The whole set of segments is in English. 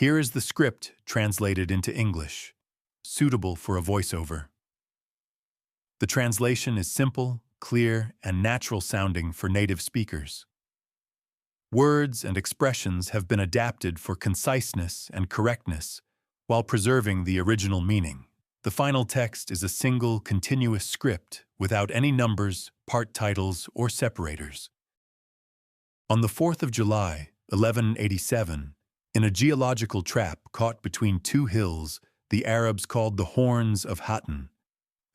Here is the script translated into English, suitable for a voiceover. The translation is simple, clear, and natural sounding for native speakers. Words and expressions have been adapted for conciseness and correctness while preserving the original meaning. The final text is a single, continuous script without any numbers, part titles, or separators. On the 4th of July, 1187, in a geological trap caught between two hills the Arabs called the Horns of Hattin,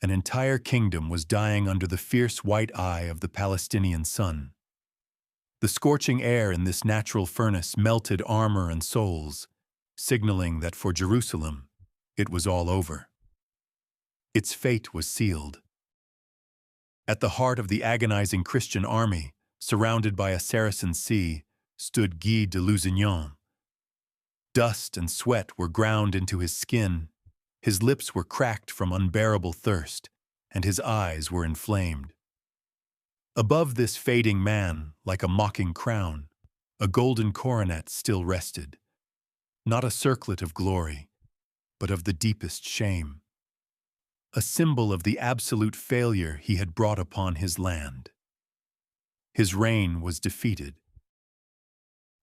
an entire kingdom was dying under the fierce white eye of the Palestinian sun. The scorching air in this natural furnace melted armor and souls, signaling that for Jerusalem, it was all over. Its fate was sealed. At the heart of the agonizing Christian army, surrounded by a Saracen sea, stood Guy de Lusignan. Dust and sweat were ground into his skin, his lips were cracked from unbearable thirst, and his eyes were inflamed. Above this fading man, like a mocking crown, a golden coronet still rested, not a circlet of glory, but of the deepest shame, a symbol of the absolute failure he had brought upon his land. His reign was defeated.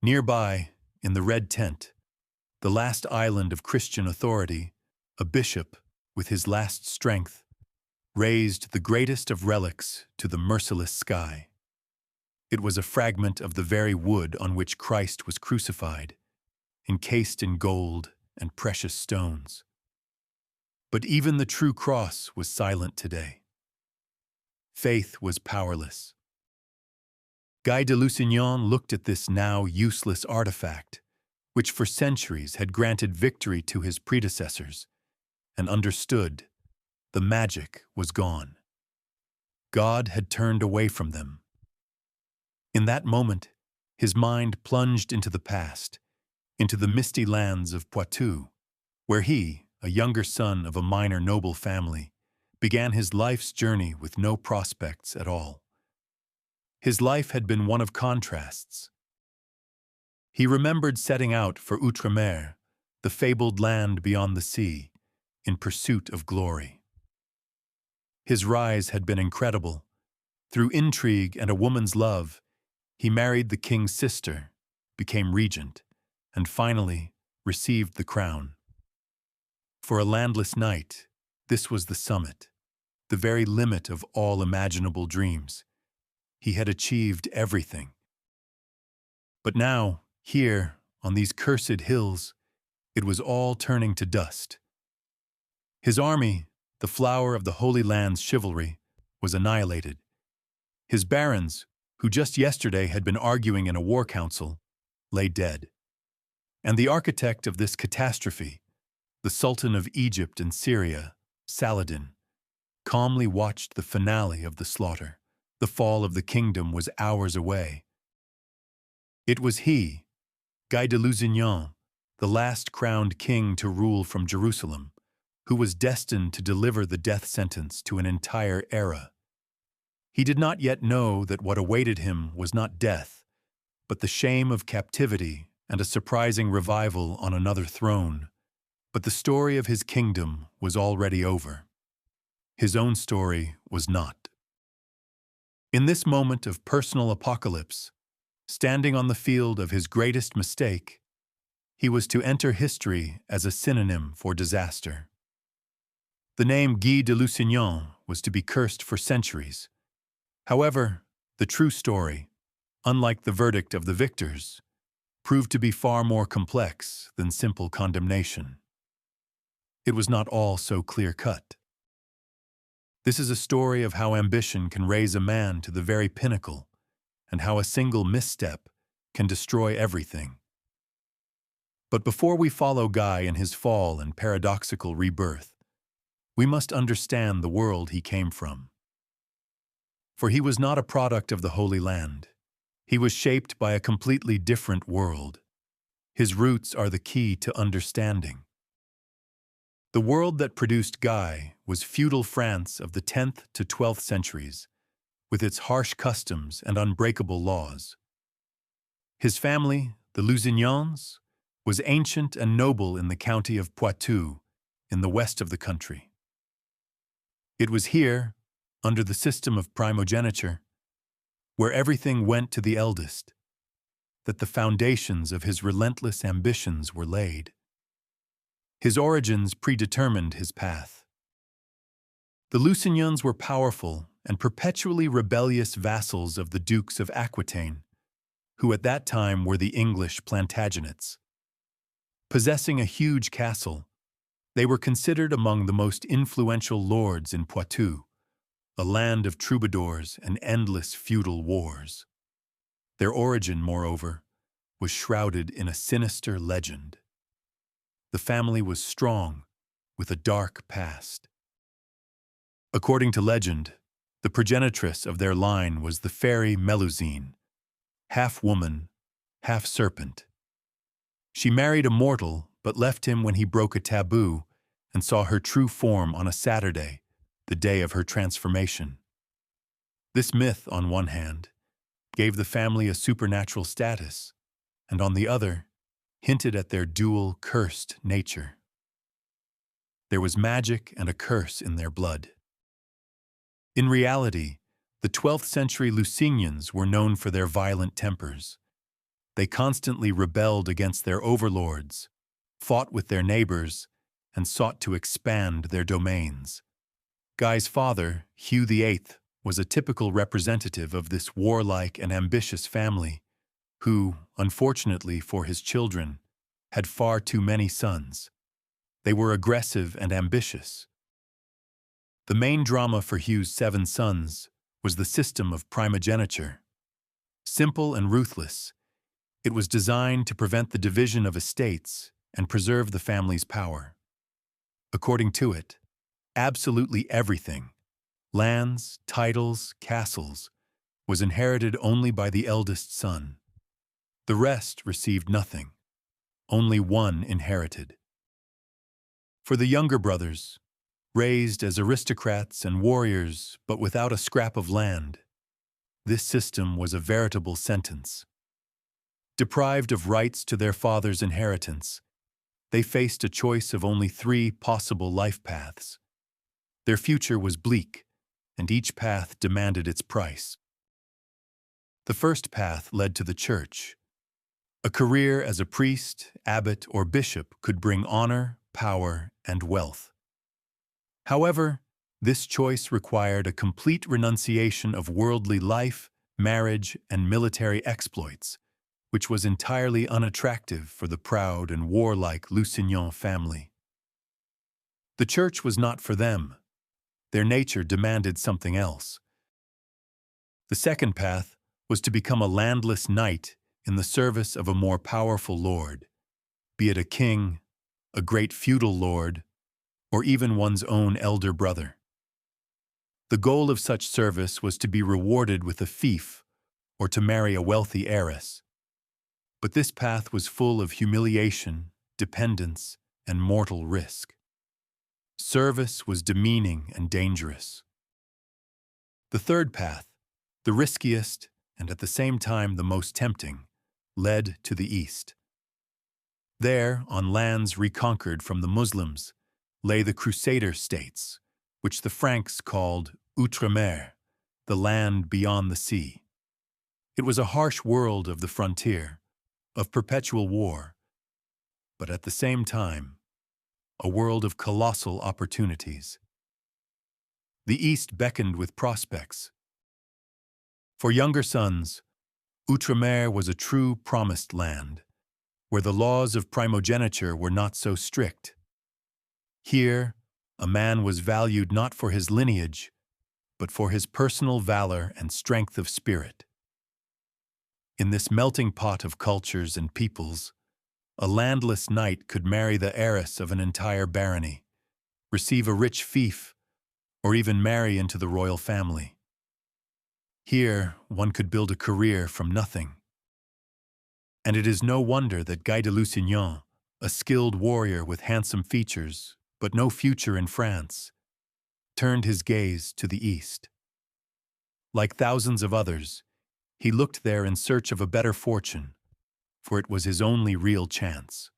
Nearby, in the red tent, the last island of Christian authority, a bishop, with his last strength, raised the greatest of relics to the merciless sky. It was a fragment of the very wood on which Christ was crucified, encased in gold and precious stones. But even the true cross was silent today. Faith was powerless. Guy de Lusignan looked at this now useless artifact, which for centuries had granted victory to his predecessors, and understood the magic was gone. God had turned away from them. In that moment, his mind plunged into the past, into the misty lands of Poitou, where he, a younger son of a minor noble family, began his life's journey with no prospects at all. His life had been one of contrasts. He remembered setting out for Outremer, the fabled land beyond the sea, in pursuit of glory. His rise had been incredible. Through intrigue and a woman's love, he married the king's sister, became regent, and finally received the crown. For a landless knight, this was the summit, the very limit of all imaginable dreams. He had achieved everything. But now, here, on these cursed hills, it was all turning to dust. His army, the flower of the Holy Land's chivalry, was annihilated. His barons, who just yesterday had been arguing in a war council, lay dead. And the architect of this catastrophe, the Sultan of Egypt and Syria, Saladin, calmly watched the finale of the slaughter. The fall of the kingdom was hours away. It was he, Guy de Lusignan, the last crowned king to rule from Jerusalem, who was destined to deliver the death sentence to an entire era. He did not yet know that what awaited him was not death, but the shame of captivity and a surprising revival on another throne. But the story of his kingdom was already over. His own story was not. In this moment of personal apocalypse, standing on the field of his greatest mistake, he was to enter history as a synonym for disaster. The name Guy de Lusignan was to be cursed for centuries. However, the true story, unlike the verdict of the victors, proved to be far more complex than simple condemnation. It was not all so clear-cut. This is a story of how ambition can raise a man to the very pinnacle, and how a single misstep can destroy everything. But before we follow Guy in his fall and paradoxical rebirth, we must understand the world he came from. For he was not a product of the Holy Land. He was shaped by a completely different world. His roots are the key to understanding. The world that produced Guy was feudal France of the 10th to 12th centuries, with its harsh customs and unbreakable laws. His family, the Lusignans, was ancient and noble in the county of Poitou, in the west of the country. It was here, under the system of primogeniture, where everything went to the eldest, that the foundations of his relentless ambitions were laid. His origins predetermined his path. The Lusignans were powerful and perpetually rebellious vassals of the Dukes of Aquitaine, who at that time were the English Plantagenets. Possessing a huge castle, they were considered among the most influential lords in Poitou, a land of troubadours and endless feudal wars. Their origin, moreover, was shrouded in a sinister legend. The family was strong, with a dark past. According to legend, the progenitress of their line was the fairy Melusine, half woman, half serpent. She married a mortal, but left him when he broke a taboo and saw her true form on a Saturday, the day of her transformation. This myth, on one hand, gave the family a supernatural status, and on the other, hinted at their dual, cursed nature. There was magic and a curse in their blood. In reality, the 12th century Lusignans were known for their violent tempers. They constantly rebelled against their overlords, fought with their neighbors, and sought to expand their domains. Guy's father, Hugh VIII, was a typical representative of this warlike and ambitious family, who, unfortunately for his children, had far too many sons. They were aggressive and ambitious. The main drama for Hugh's 7 sons was the system of primogeniture. Simple and ruthless, it was designed to prevent the division of estates and preserve the family's power. According to it, absolutely everything, lands, titles, castles, was inherited only by the eldest son. The rest received nothing. Only one inherited. For the younger brothers, raised as aristocrats and warriors but without a scrap of land, this system was a veritable sentence. Deprived of rights to their father's inheritance, they faced a choice of only 3 possible life paths. Their future was bleak, and each path demanded its price. The first path led to the church. A career as a priest, abbot, or bishop could bring honor, power, and wealth. However, this choice required a complete renunciation of worldly life, marriage, and military exploits, which was entirely unattractive for the proud and warlike Lusignan family. The church was not for them. Their nature demanded something else. The second path was to become a landless knight in the service of a more powerful lord, be it a king, a great feudal lord, or even one's own elder brother. The goal of such service was to be rewarded with a fief or to marry a wealthy heiress. But this path was full of humiliation, dependence, and mortal risk. Service was demeaning and dangerous. The third path, the riskiest and at the same time the most tempting, led to the east. There, on lands reconquered from the Muslims, lay the Crusader states, which the Franks called Outre-mer, the land beyond the sea. It was a harsh world of the frontier, of perpetual war, but at the same time, a world of colossal opportunities. The East beckoned with prospects. For younger sons, Outre-mer was a true promised land, where the laws of primogeniture were not so strict. Here, a man was valued not for his lineage, but for his personal valor and strength of spirit. In this melting pot of cultures and peoples, a landless knight could marry the heiress of an entire barony, receive a rich fief, or even marry into the royal family. Here, one could build a career from nothing. And it is no wonder that Guy de Lusignan, a skilled warrior with handsome features, but no future in France, turned his gaze to the east. Like thousands of others, he looked there in search of a better fortune, for it was his only real chance.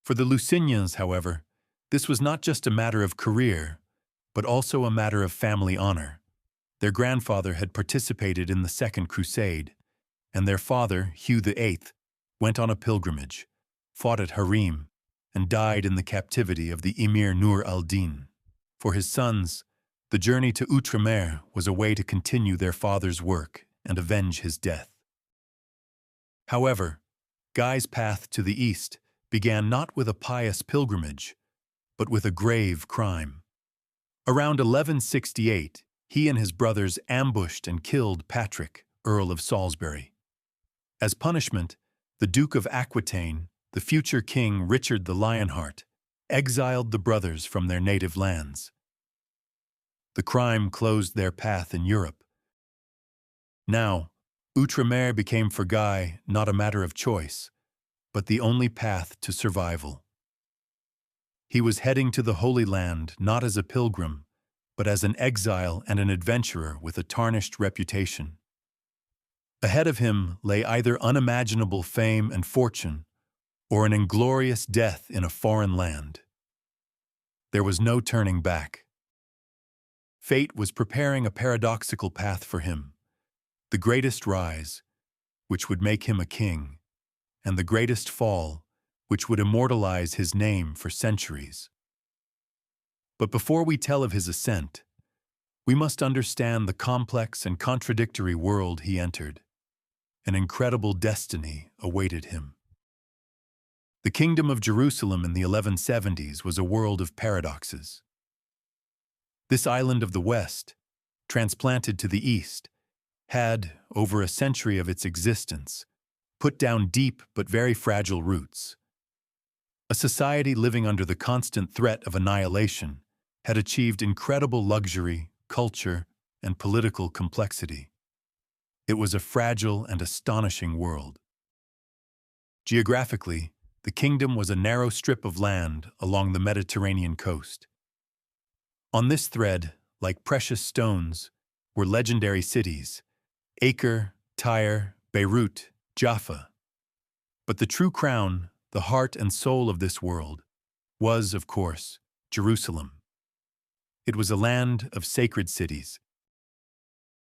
For the Lusignans, however, this was not just a matter of career, but also a matter of family honor. Their grandfather had participated in the Second Crusade, and their father, Hugh VIII, went on a pilgrimage, fought at Harim, and died in the captivity of the Emir Nur al-Din. For his sons, the journey to Outremer was a way to continue their father's work and avenge his death. However, Guy's path to the east began not with a pious pilgrimage, but with a grave crime. Around 1168, he and his brothers ambushed and killed Patrick, Earl of Salisbury. As punishment, the Duke of Aquitaine, the future King Richard the Lionheart, exiled the brothers from their native lands. The crime closed their path in Europe. Now, Outremer became for Guy not a matter of choice, but the only path to survival. He was heading to the Holy Land not as a pilgrim, but as an exile and an adventurer with a tarnished reputation. Ahead of him lay either unimaginable fame and fortune, or an inglorious death in a foreign land. There was no turning back. Fate was preparing a paradoxical path for him, the greatest rise, which would make him a king, and the greatest fall, which would immortalize his name for centuries. But before we tell of his ascent, we must understand the complex and contradictory world he entered. An incredible destiny awaited him. The Kingdom of Jerusalem in the 1170s was a world of paradoxes. This island of the West, transplanted to the East, had, over a century of its existence, put down deep but very fragile roots. A society living under the constant threat of annihilation had achieved incredible luxury, culture, and political complexity. It was a fragile and astonishing world. Geographically, the kingdom was a narrow strip of land along the Mediterranean coast. On this thread, like precious stones, were legendary cities: Acre, Tyre, Beirut, Jaffa. But the true crown, the heart and soul of this world, was, of course, Jerusalem. It was a land of sacred cities.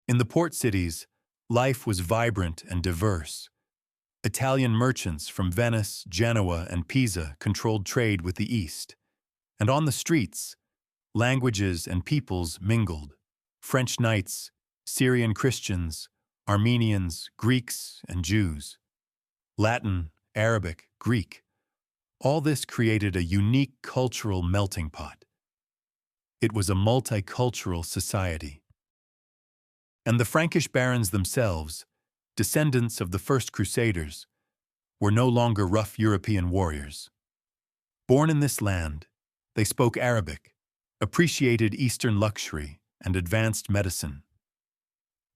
In the port cities, life was vibrant and diverse. Italian merchants from Venice, Genoa, and Pisa controlled trade with the East. And on the streets, languages and peoples mingled: French knights, Syrian Christians, Armenians, Greeks, and Jews. Latin, Arabic, Greek. All this created a unique cultural melting pot. It was a multicultural society. And the Frankish barons themselves, descendants of the first Crusaders, were no longer rough European warriors. Born in this land, they spoke Arabic, appreciated Eastern luxury, and advanced medicine.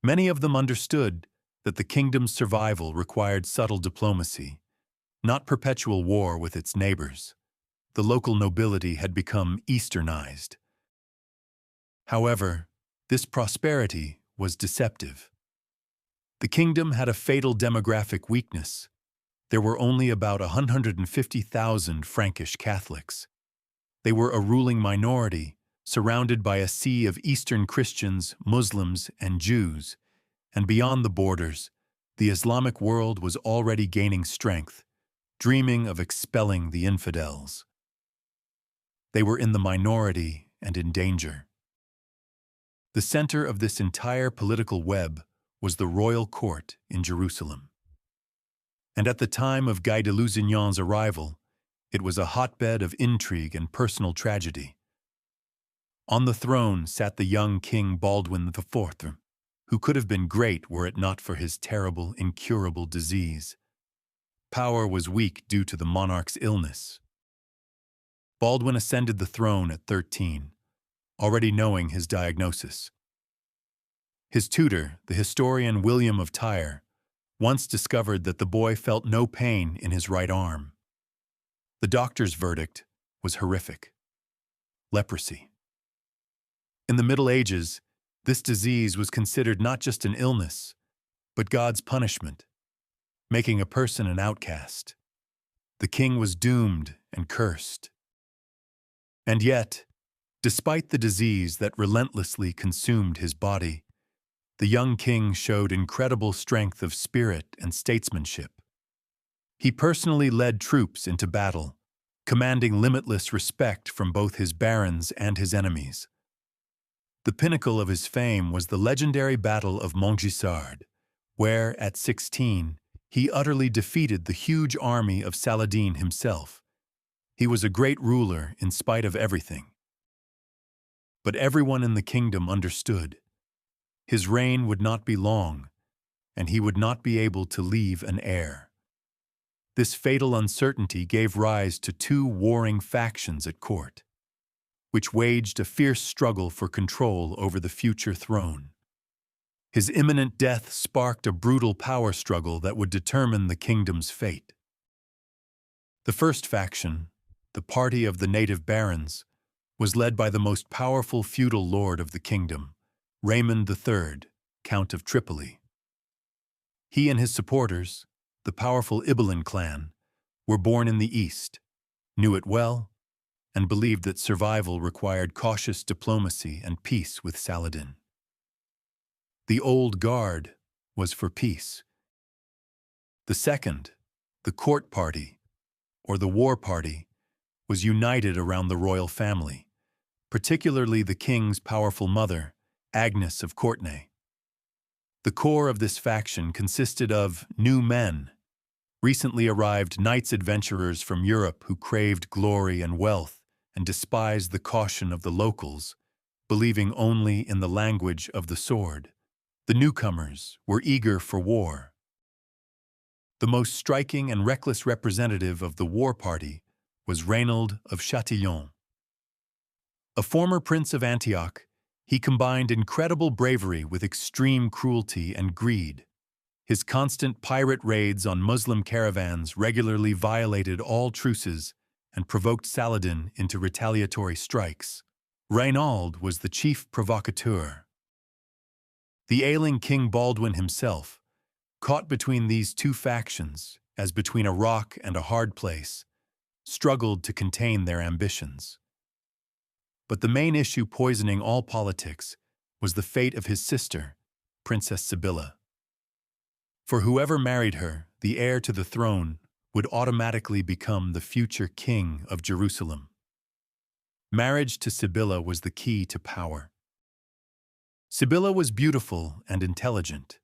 Many of them understood that the kingdom's survival required subtle diplomacy, not perpetual war with its neighbors. The local nobility had become Easternized. However, this prosperity was deceptive. The kingdom had a fatal demographic weakness. There were only about 150,000 Frankish Catholics. They were a ruling minority, surrounded by a sea of Eastern Christians, Muslims, and Jews, and beyond the borders, the Islamic world was already gaining strength, dreaming of expelling the infidels. They were in the minority and in danger. The center of this entire political web was the royal court in Jerusalem. And at the time of Guy de Lusignan's arrival, it was a hotbed of intrigue and personal tragedy. On the throne sat the young King Baldwin IV, who could have been great were it not for his terrible, incurable disease. Power was weak due to the monarch's illness. Baldwin ascended the throne at 13, already knowing his diagnosis. His tutor, the historian William of Tyre, once discovered that the boy felt no pain in his right arm. The doctor's verdict was horrific: leprosy. In the Middle Ages, this disease was considered not just an illness, but God's punishment, making a person an outcast. The king was doomed and cursed. And yet, despite the disease that relentlessly consumed his body, the young king showed incredible strength of spirit and statesmanship. He personally led troops into battle, commanding limitless respect from both his barons and his enemies. The pinnacle of his fame was the legendary Battle of Montgisard, where, at 16, he utterly defeated the huge army of Saladin himself. He was a great ruler in spite of everything. But everyone in the kingdom understood. His reign would not be long, and he would not be able to leave an heir. This fatal uncertainty gave rise to two warring factions at court, which waged a fierce struggle for control over the future throne. His imminent death sparked a brutal power struggle that would determine the kingdom's fate. The first faction, the party of the native barons, was led by the most powerful feudal lord of the kingdom, Raymond III, Count of Tripoli. He and his supporters, the powerful Ibelin clan, were born in the East, knew it well, and believed that survival required cautious diplomacy and peace with Saladin. The Old Guard was for peace. The second, the court party, or the war party, was united around the royal family, particularly the king's powerful mother, Agnes of Courtenay. The core of this faction consisted of new men, recently arrived knights adventurers from Europe who craved glory and wealth and despised the caution of the locals, believing only in the language of the sword. The newcomers were eager for war. The most striking and reckless representative of the war party was Reynold of Chatillon. A former prince of Antioch, he combined incredible bravery with extreme cruelty and greed. His constant pirate raids on Muslim caravans regularly violated all truces and provoked Saladin into retaliatory strikes. Reynold was the chief provocateur. The ailing King Baldwin himself, caught between these two factions, as between a rock and a hard place, struggled to contain their ambitions. But the main issue poisoning all politics was the fate of his sister, Princess Sibylla. For whoever married her, the heir to the throne would automatically become the future king of Jerusalem. Marriage to Sibylla was the key to power. Sibylla was beautiful and intelligent,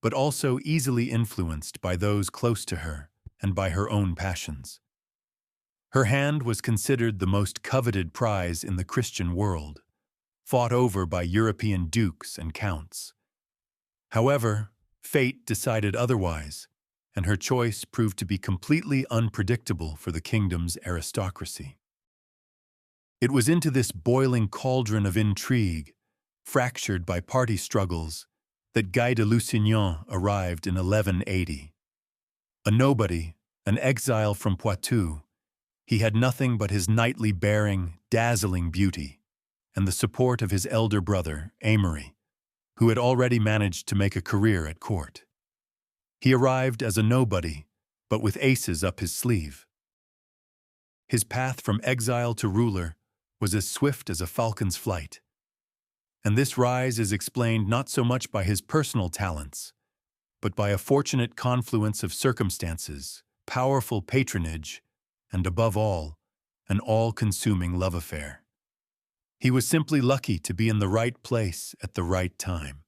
but also easily influenced by those close to her and by her own passions. Her hand was considered the most coveted prize in the Christian world, fought over by European dukes and counts. However, fate decided otherwise, and her choice proved to be completely unpredictable for the kingdom's aristocracy. It was into this boiling cauldron of intrigue, fractured by party struggles, that Guy de Lusignan arrived in 1180. A nobody, an exile from Poitou, he had nothing but his knightly bearing, dazzling beauty, and the support of his elder brother, Aymery, who had already managed to make a career at court. He arrived as a nobody, but with aces up his sleeve. His path from exile to ruler was as swift as a falcon's flight. And this rise is explained not so much by his personal talents, but by a fortunate confluence of circumstances, powerful patronage, and above all, an all-consuming love affair. He was simply lucky to be in the right place at the right time.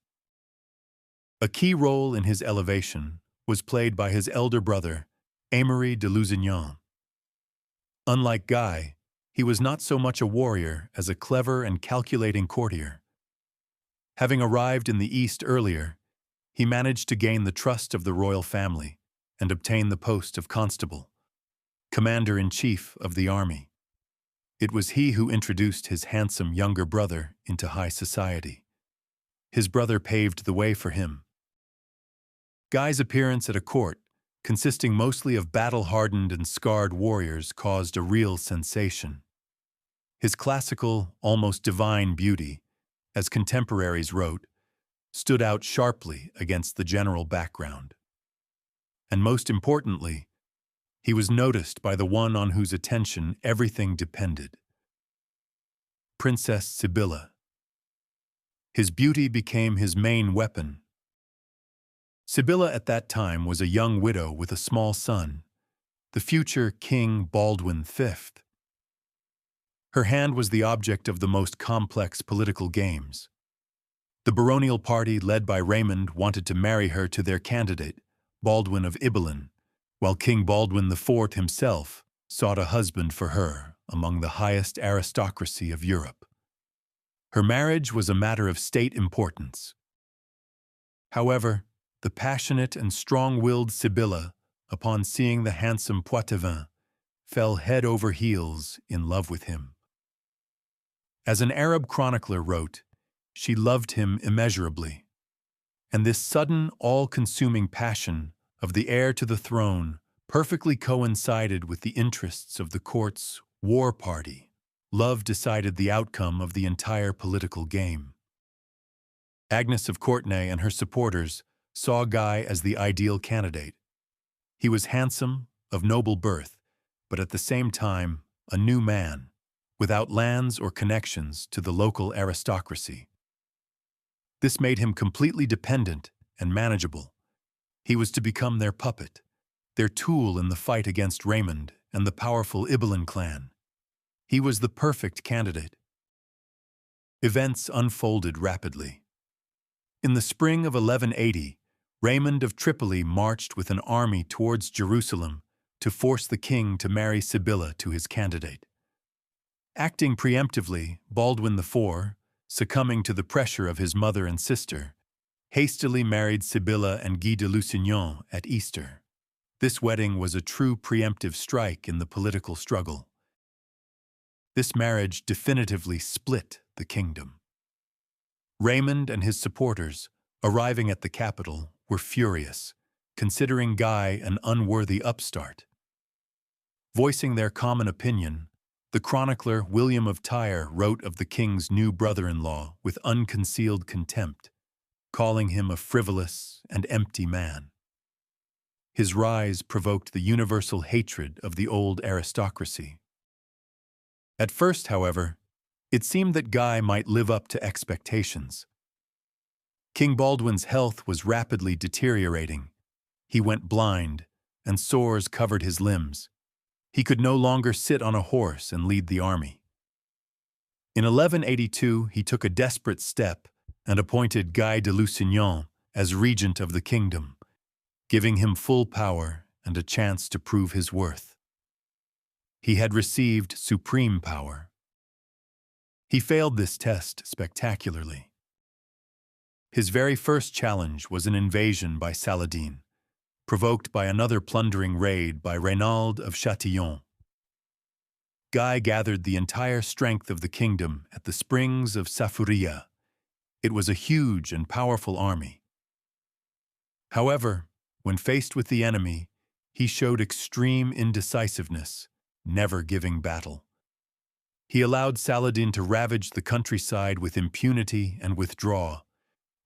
A key role in his elevation was played by his elder brother, Aymery de Lusignan. Unlike Guy, he was not so much a warrior as a clever and calculating courtier. Having arrived in the East earlier, he managed to gain the trust of the royal family and obtain the post of constable, commander-in-chief of the army. It was he who introduced his handsome younger brother into high society. His brother paved the way for him. Guy's appearance at a court, consisting mostly of battle-hardened and scarred warriors, caused a real sensation. His classical, almost divine beauty, as contemporaries wrote, stood out sharply against the general background. And most importantly, He was noticed by the one on whose attention everything depended. Princess Sibylla. His beauty became his main weapon. Sibylla at that time was a young widow with a small son, the future King Baldwin V. Her hand was the object of the most complex political games. The baronial party led by Raymond wanted to marry her to their candidate, Baldwin of Ibelin, while King Baldwin IV himself sought a husband for her among the highest aristocracy of Europe. Her marriage was a matter of state importance. However, the passionate and strong-willed Sibylla, upon seeing the handsome Poitevin, fell head over heels in love with him. As an Arab chronicler wrote, she loved him immeasurably, and this sudden, all-consuming passion of the heir to the throne perfectly coincided with the interests of the court's war party. Love decided the outcome of the entire political game. Agnes of Courtenay and her supporters saw Guy as the ideal candidate. He was handsome, of noble birth, but at the same time a new man, without lands or connections to the local aristocracy. This made him completely dependent and manageable. He was to become their puppet, their tool in the fight against Raymond and the powerful Ibelin clan. He was the perfect candidate. Events unfolded rapidly. In the spring of 1180, Raymond of Tripoli marched with an army towards Jerusalem to force the king to marry Sibylla to his candidate. Acting preemptively, Baldwin IV, succumbing to the pressure of his mother and sister, hastily married Sibylla and Guy de Lusignan at Easter. This wedding was a true preemptive strike in the political struggle. This marriage definitively split the kingdom. Raymond and his supporters, arriving at the capital, were furious, considering Guy an unworthy upstart. Voicing their common opinion, the chronicler William of Tyre wrote of the king's new brother-in-law with unconcealed contempt, calling him a frivolous and empty man. His rise provoked the universal hatred of the old aristocracy. At first, however, it seemed that Guy might live up to expectations. King Baldwin's health was rapidly deteriorating. He went blind, and sores covered his limbs. He could no longer sit on a horse and lead the army. In 1182, he took a desperate step and appointed Guy de Lusignan as regent of the kingdom, giving him full power and a chance to prove his worth. He had received supreme power. He failed this test spectacularly. His very first challenge was an invasion by Saladin, provoked by another plundering raid by Reynald of Châtillon. Guy gathered the entire strength of the kingdom at the springs of Safuria. It was a huge and powerful army. However, when faced with the enemy, he showed extreme indecisiveness, never giving battle. He allowed Saladin to ravage the countryside with impunity and withdraw,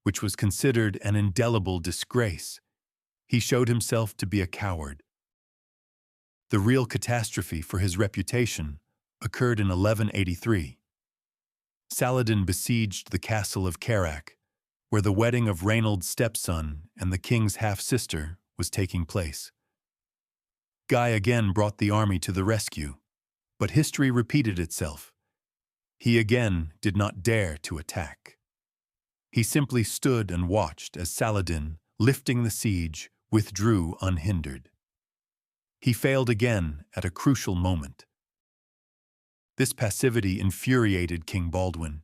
which was considered an indelible disgrace. He showed himself to be a coward. The real catastrophe for his reputation occurred in 1183. Saladin besieged the castle of Kerak, where the wedding of Reynald's stepson and the king's half-sister was taking place. Guy again brought the army to the rescue, but history repeated itself. He again did not dare to attack. He simply stood and watched as Saladin, lifting the siege, withdrew unhindered. He failed again at a crucial moment. This passivity infuriated King Baldwin.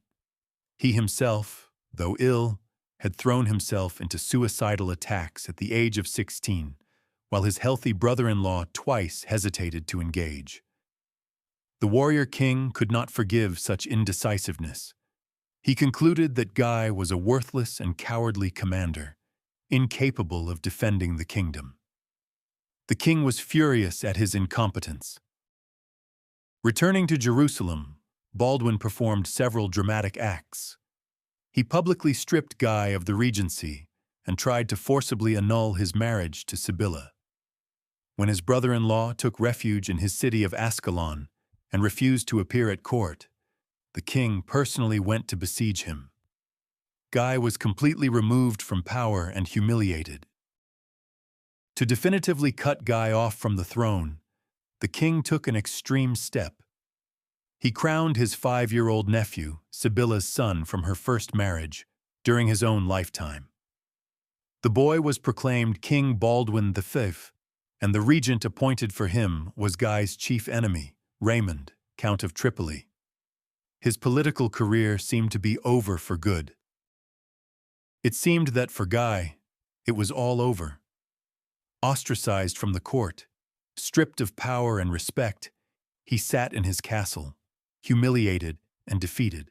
He himself, though ill, had thrown himself into suicidal attacks at the age of 16, while his healthy brother-in-law twice hesitated to engage. The warrior king could not forgive such indecisiveness. He concluded that Guy was a worthless and cowardly commander, incapable of defending the kingdom. The king was furious at his incompetence. Returning to Jerusalem, Baldwin performed several dramatic acts. He publicly stripped Guy of the regency and tried to forcibly annul his marriage to Sibylla. When his brother-in-law took refuge in his city of Ascalon and refused to appear at court, the king personally went to besiege him. Guy was completely removed from power and humiliated. To definitively cut Guy off from the throne, the king took an extreme step. He crowned his 5-year-old nephew, Sibylla's son from her first marriage, during his own lifetime. The boy was proclaimed King Baldwin V, and the regent appointed for him was Guy's chief enemy, Raymond, Count of Tripoli. His political career seemed to be over for good. It seemed that for Guy, it was all over. Ostracized from the court, stripped of power and respect, he sat in his castle, humiliated and defeated.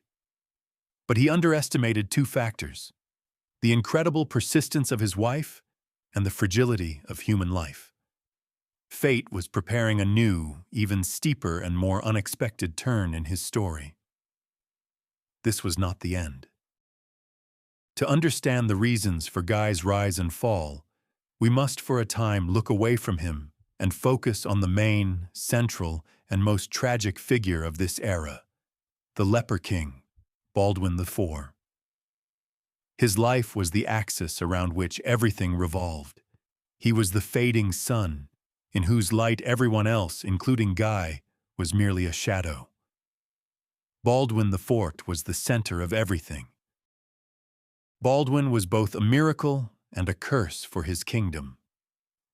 But he underestimated two factors: the incredible persistence of his wife and the fragility of human life. Fate was preparing a new, even steeper and more unexpected turn in his story. This was not the end. To understand the reasons for Guy's rise and fall, we must for a time look away from him and focus on the main, central, and most tragic figure of this era, the leper king, Baldwin IV. His life was the axis around which everything revolved. He was the fading sun, in whose light everyone else, including Guy, was merely a shadow. Baldwin IV was the center of everything. Baldwin was both a miracle and a curse for his kingdom.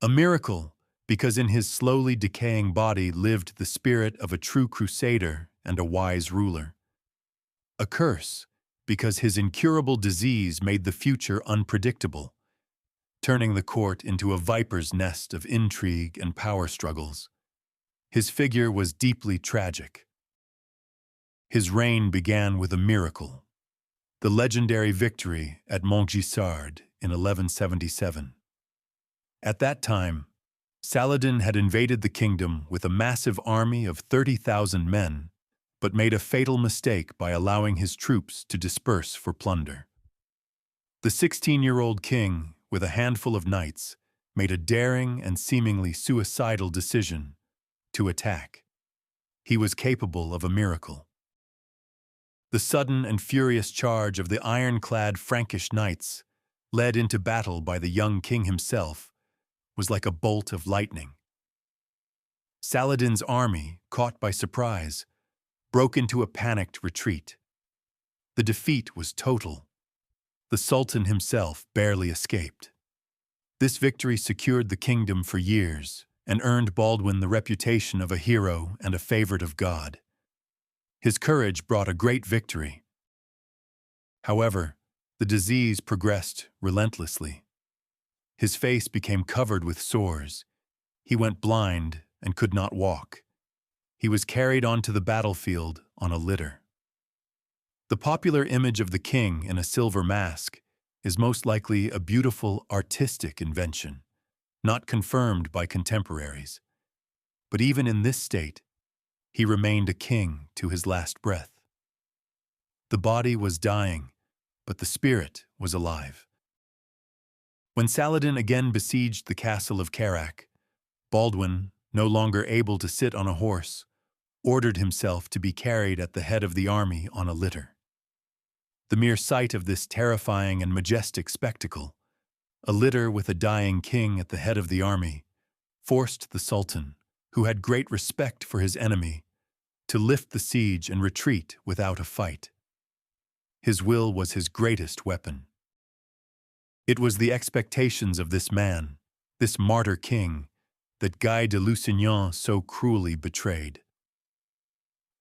A miracle because in his slowly decaying body lived the spirit of a true crusader and a wise ruler. A curse because his incurable disease made the future unpredictable, turning the court into a viper's nest of intrigue and power struggles. His figure was deeply tragic. His reign began with a miracle: the legendary victory at Montgisard in 1177. At that time, Saladin had invaded the kingdom with a massive army of 30,000 men, but made a fatal mistake by allowing his troops to disperse for plunder. The 16-year-old king, with a handful of knights, made a daring and seemingly suicidal decision to attack. He was capable of a miracle. The sudden and furious charge of the ironclad Frankish knights, led into battle by the young king himself, was like a bolt of lightning. Saladin's army, caught by surprise, broke into a panicked retreat. The defeat was total. The Sultan himself barely escaped. This victory secured the kingdom for years and earned Baldwin the reputation of a hero and a favorite of God. His courage brought a great victory. However, the disease progressed relentlessly. His face became covered with sores. He went blind and could not walk. He was carried onto the battlefield on a litter. The popular image of the king in a silver mask is most likely a beautiful artistic invention, not confirmed by contemporaries. But even in this state, he remained a king to his last breath. The body was dying, but the spirit was alive. When Saladin again besieged the castle of Kerak, Baldwin, no longer able to sit on a horse, ordered himself to be carried at the head of the army on a litter. The mere sight of this terrifying and majestic spectacle, a litter with a dying king at the head of the army, forced the Sultan, who had great respect for his enemy, to lift the siege and retreat without a fight. His will was his greatest weapon. It was the expectations of this man, this martyr king, that Guy de Lusignan so cruelly betrayed.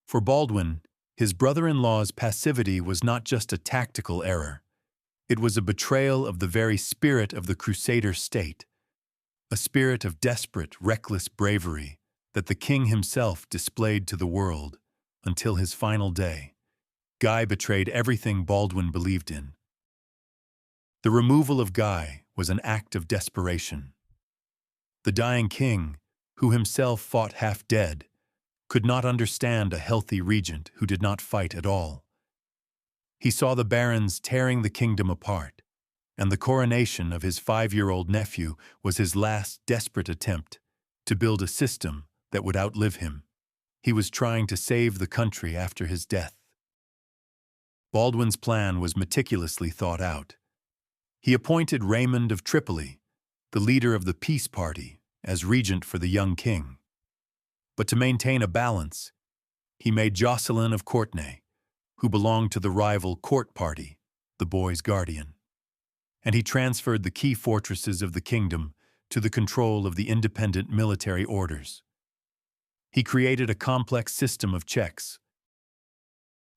For Baldwin, his brother-in-law's passivity was not just a tactical error. It was a betrayal of the very spirit of the Crusader state, a spirit of desperate, reckless bravery that the king himself displayed to the world until his final day. Guy betrayed everything Baldwin believed in. The removal of Guy was an act of desperation. The dying king, who himself fought half dead, could not understand a healthy regent who did not fight at all. He saw the barons tearing the kingdom apart, and the coronation of his 5-year-old nephew was his last desperate attempt to build a system that would outlive him. He was trying to save the country after his death. Baldwin's plan was meticulously thought out. He appointed Raymond of Tripoli, the leader of the peace party, as regent for the young king. But to maintain a balance, he made Jocelyn of Courtenay, who belonged to the rival court party, the boy's guardian. And he transferred the key fortresses of the kingdom to the control of the independent military orders. He created a complex system of checks.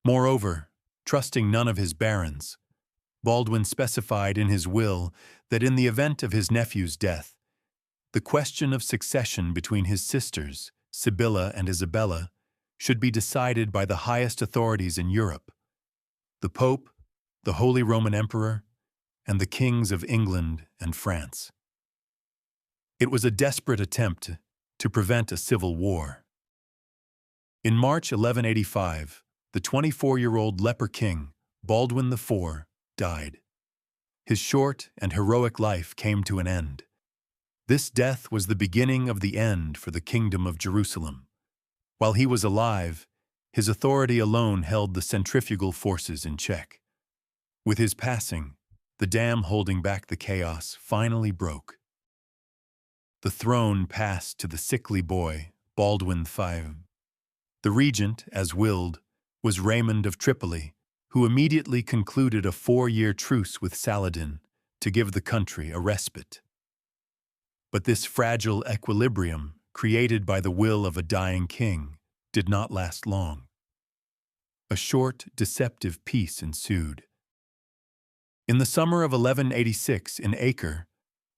Moreover, trusting none of his barons, Baldwin specified in his will that in the event of his nephew's death, the question of succession between his sisters, Sibylla and Isabella, should be decided by the highest authorities in Europe, the Pope, the Holy Roman Emperor, and the kings of England and France. It was a desperate attempt to prevent a civil war. In March 1185, the 24-year-old leper king, Baldwin IV, died. His short and heroic life came to an end. This death was the beginning of the end for the Kingdom of Jerusalem. While he was alive, his authority alone held the centrifugal forces in check. With his passing, the dam holding back the chaos finally broke. The throne passed to the sickly boy, Baldwin V. The regent, as willed, was Raymond of Tripoli, who immediately concluded a 4-year truce with Saladin to give the country a respite. But this fragile equilibrium, created by the will of a dying king, did not last long. A short, deceptive peace ensued. In the summer of 1186 in Acre,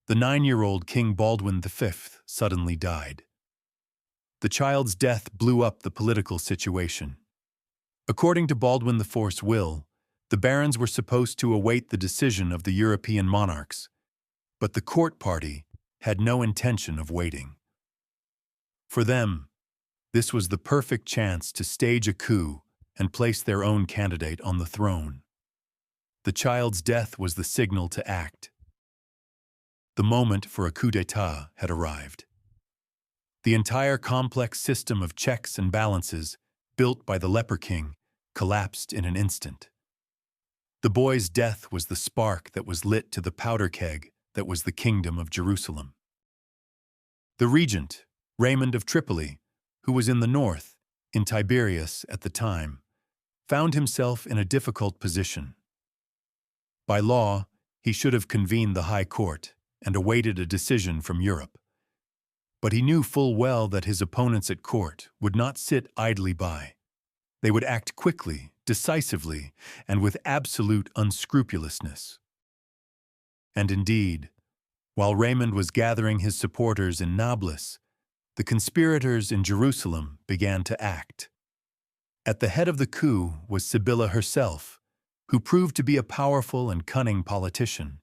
the 9-year-old King Baldwin V suddenly died. The child's death blew up the political situation. According to Baldwin IV's will, the barons were supposed to await the decision of the European monarchs, but the court party had no intention of waiting. For them, this was the perfect chance to stage a coup and place their own candidate on the throne. The child's death was the signal to act. The moment for a coup d'état had arrived. The entire complex system of checks and balances built by the leper king collapsed in an instant. The boy's death was the spark that was lit to the powder keg that was the Kingdom of Jerusalem. The regent, Raymond of Tripoli, who was in the north, in Tiberias at the time, found himself in a difficult position. By law, he should have convened the High Court and awaited a decision from Europe. But he knew full well that his opponents at court would not sit idly by. They would act quickly, decisively, and with absolute unscrupulousness. And indeed, while Raymond was gathering his supporters in Nablus, the conspirators in Jerusalem began to act. At the head of the coup was Sibylla herself, who proved to be a powerful and cunning politician.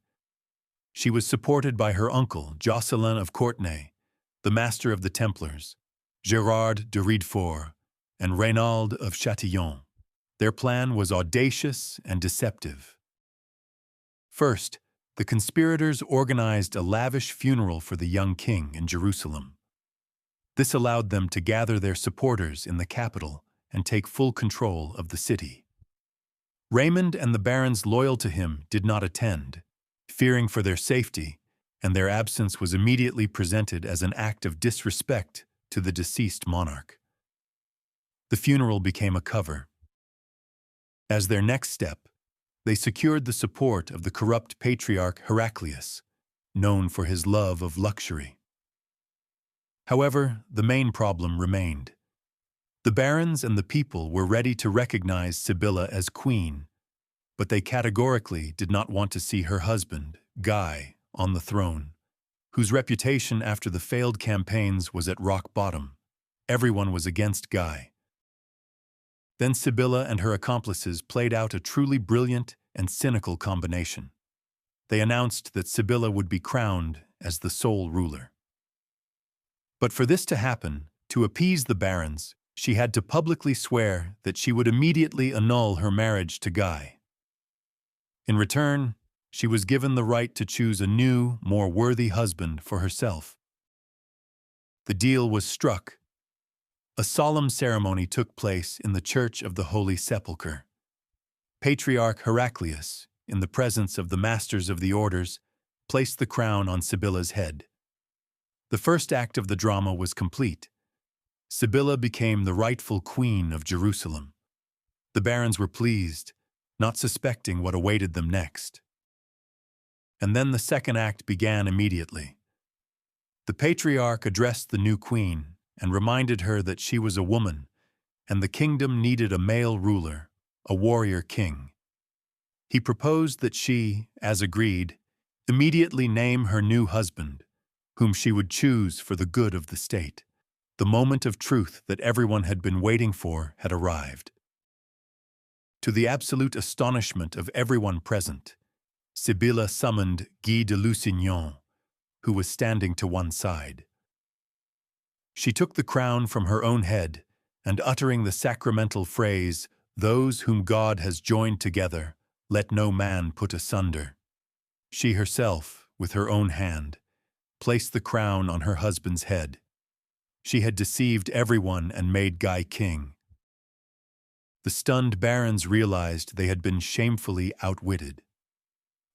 She was supported by her uncle, Jocelyn of Courtenay, the master of the Templars, Gérard de Riedfort, and Reynald of Châtillon. Their plan was audacious and deceptive. First, the conspirators organized a lavish funeral for the young king in Jerusalem. This allowed them to gather their supporters in the capital and take full control of the city. Raymond and the barons loyal to him did not attend, fearing for their safety, and their absence was immediately presented as an act of disrespect to the deceased monarch. The funeral became a cover. As their next step, they secured the support of the corrupt patriarch Heraclius, known for his love of luxury. However, the main problem remained. The barons and the people were ready to recognize Sibylla as queen, but they categorically did not want to see her husband, Guy, on the throne, whose reputation after the failed campaigns was at rock bottom. Everyone was against Guy. Then Sibylla and her accomplices played out a truly brilliant and cynical combination. They announced that Sibylla would be crowned as the sole ruler. But for this to happen, to appease the barons, she had to publicly swear that she would immediately annul her marriage to Guy. In return, she was given the right to choose a new, more worthy husband for herself. The deal was struck. A solemn ceremony took place in the Church of the Holy Sepulchre. Patriarch Heraclius, in the presence of the masters of the orders, placed the crown on Sibylla's head. The first act of the drama was complete. Sibylla became the rightful queen of Jerusalem. The barons were pleased, not suspecting what awaited them next. And then the second act began immediately. The patriarch addressed the new queen and reminded her that she was a woman, and the kingdom needed a male ruler, a warrior king. He proposed that she, as agreed, immediately name her new husband, whom she would choose for the good of the state. The moment of truth that everyone had been waiting for had arrived. To the absolute astonishment of everyone present, Sibylla summoned Guy de Lusignan, who was standing to one side. She took the crown from her own head, and uttering the sacramental phrase, "Those whom God has joined together, let no man put asunder," she herself, with her own hand, placed the crown on her husband's head. She had deceived everyone and made Guy king. The stunned barons realized they had been shamefully outwitted.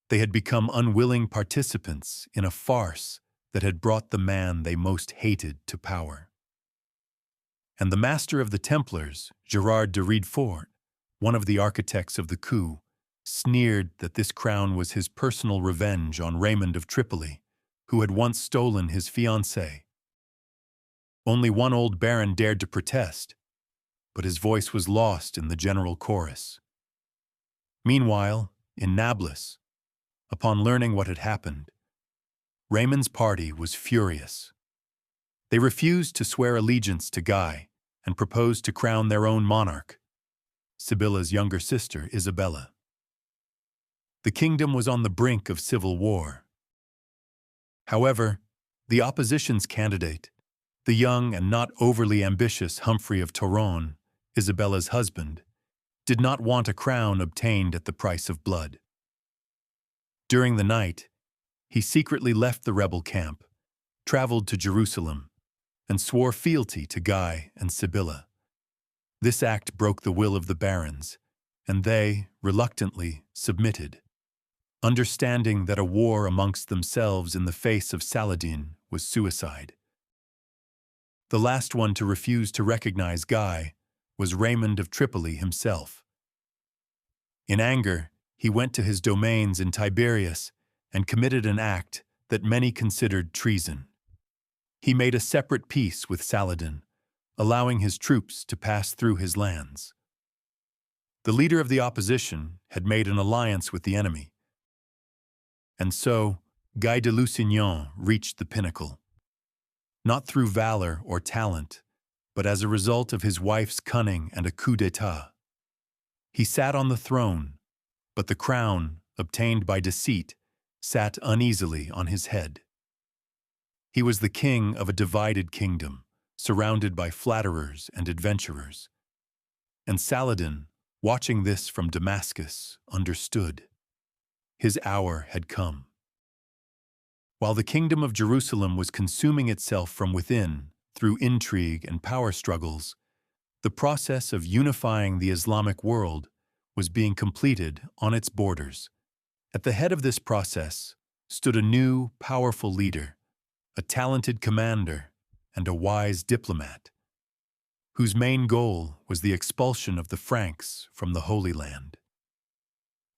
They had become unwilling participants in a farce that had brought the man they most hated to power. And the master of the Templars, Gerard de Riedfort, one of the architects of the coup, sneered that this crown was his personal revenge on Raymond of Tripoli, who had once stolen his fiancée. Only one old baron dared to protest, but his voice was lost in the general chorus. Meanwhile, in Nablus, upon learning what had happened, Raymond's party was furious. They refused to swear allegiance to Guy and proposed to crown their own monarch, Sibylla's younger sister, Isabella. The kingdom was on the brink of civil war. However, the opposition's candidate, the young and not overly ambitious Humphrey of Touraine, Isabella's husband, did not want a crown obtained at the price of blood. During the night, he secretly left the rebel camp, traveled to Jerusalem, and swore fealty to Guy and Sibylla. This act broke the will of the barons, and they, reluctantly, submitted, understanding that a war amongst themselves in the face of Saladin was suicide. The last one to refuse to recognize Guy was Raymond of Tripoli himself. In anger, he went to his domains in Tiberias and committed an act that many considered treason. He made a separate peace with Saladin, allowing his troops to pass through his lands. The leader of the opposition had made an alliance with the enemy. And so, Guy de Lusignan reached the pinnacle. Not through valor or talent, but as a result of his wife's cunning and a coup d'état. He sat on the throne, but the crown, obtained by deceit, sat uneasily on his head. He was the king of a divided kingdom, surrounded by flatterers and adventurers. And Saladin, watching this from Damascus, understood. His hour had come. While the kingdom of Jerusalem was consuming itself from within, through intrigue and power struggles, the process of unifying the Islamic world was being completed on its borders. At the head of this process stood a new, powerful leader, a talented commander, and a wise diplomat, whose main goal was the expulsion of the Franks from the Holy Land.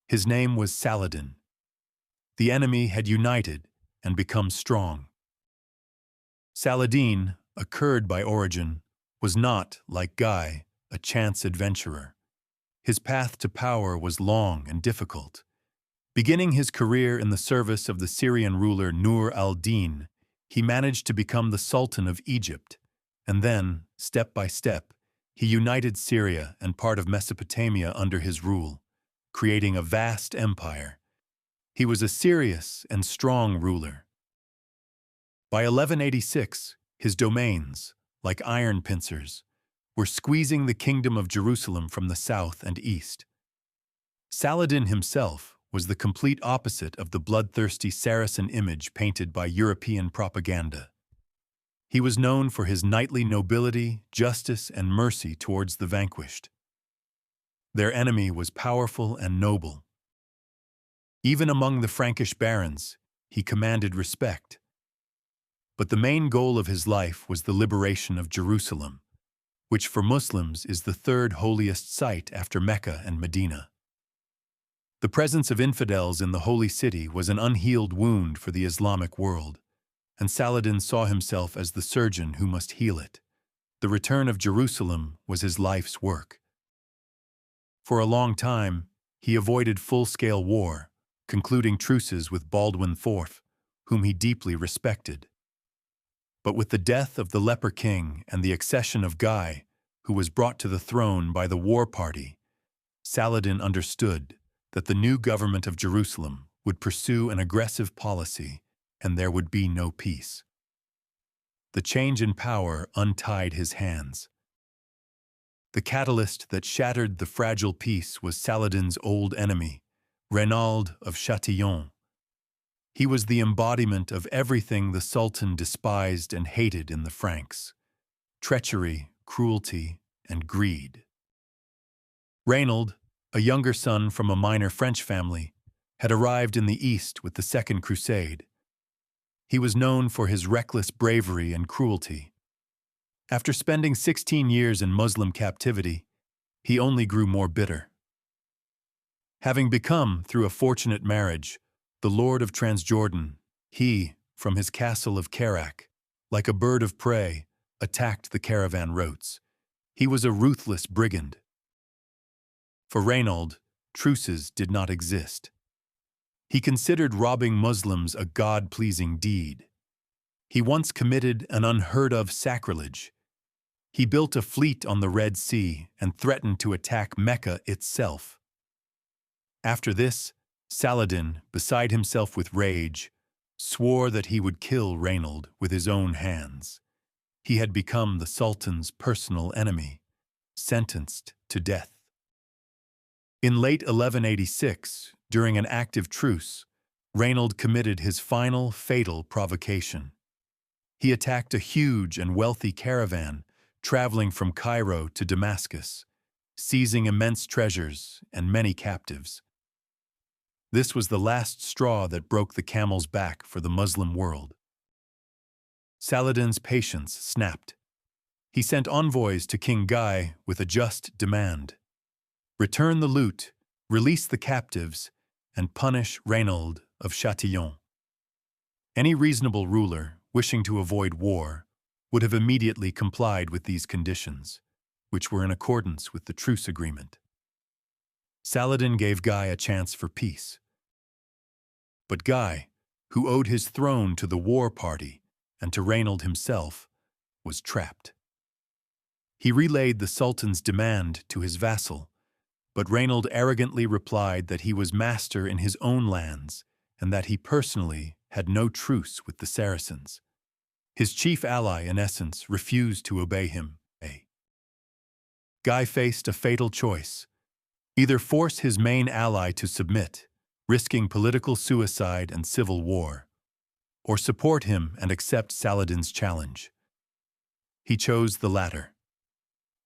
His name was Saladin. The enemy had united and become strong. Saladin, a Kurd by origin, was not, like Guy, a chance adventurer. His path to power was long and difficult. Beginning his career in the service of the Syrian ruler Nur al-Din, he managed to become the Sultan of Egypt, and then, step by step, he united Syria and part of Mesopotamia under his rule, creating a vast empire. He was a serious and strong ruler. By 1186, his domains, like iron pincers, were squeezing the kingdom of Jerusalem from the south and east. Saladin himself was the complete opposite of the bloodthirsty Saracen image painted by European propaganda. He was known for his knightly nobility, justice, and mercy towards the vanquished. Their enemy was powerful and noble. Even among the Frankish barons, he commanded respect. But the main goal of his life was the liberation of Jerusalem, which for Muslims is the third holiest site after Mecca and Medina. The presence of infidels in the holy city was an unhealed wound for the Islamic world, and Saladin saw himself as the surgeon who must heal it. The return of Jerusalem was his life's work. For a long time, he avoided full-scale war, concluding truces with Baldwin IV, whom he deeply respected. But with the death of the leper king and the accession of Guy, who was brought to the throne by the war party, Saladin understood that the new government of Jerusalem would pursue an aggressive policy and there would be no peace. The change in power untied his hands. The catalyst that shattered the fragile peace was Saladin's old enemy, Reynald of Châtillon. He was the embodiment of everything the Sultan despised and hated in the Franks: treachery, cruelty, and greed. Reynald, a younger son from a minor French family, had arrived in the East with the Second Crusade. He was known for his reckless bravery and cruelty. After spending 16 years in Muslim captivity, he only grew more bitter. Having become, through a fortunate marriage, the Lord of Transjordan, he, from his castle of Kerak, like a bird of prey, attacked the caravan routes. He was a ruthless brigand. For Reynald, truces did not exist. He considered robbing Muslims a God-pleasing deed. He once committed an unheard-of sacrilege. He built a fleet on the Red Sea and threatened to attack Mecca itself. After this, Saladin, beside himself with rage, swore that he would kill Reynald with his own hands. He had become the Sultan's personal enemy, sentenced to death. In late 1186, during an active truce, Reynald committed his final fatal provocation. He attacked a huge and wealthy caravan traveling from Cairo to Damascus, seizing immense treasures and many captives. This was the last straw that broke the camel's back for the Muslim world. Saladin's patience snapped. He sent envoys to King Guy with a just demand: return the loot, release the captives, and punish Reynald of Châtillon. Any reasonable ruler, wishing to avoid war, would have immediately complied with these conditions, which were in accordance with the truce agreement. Saladin gave Guy a chance for peace. But Guy, who owed his throne to the war party and to Reynald himself, was trapped. He relayed the Sultan's demand to his vassal, but Reynald arrogantly replied that he was master in his own lands and that he personally had no truce with the Saracens. His chief ally, in essence, refused to obey him. Guy faced a fatal choice: either force his main ally to submit, risking political suicide and civil war, or support him and accept Saladin's challenge. He chose the latter.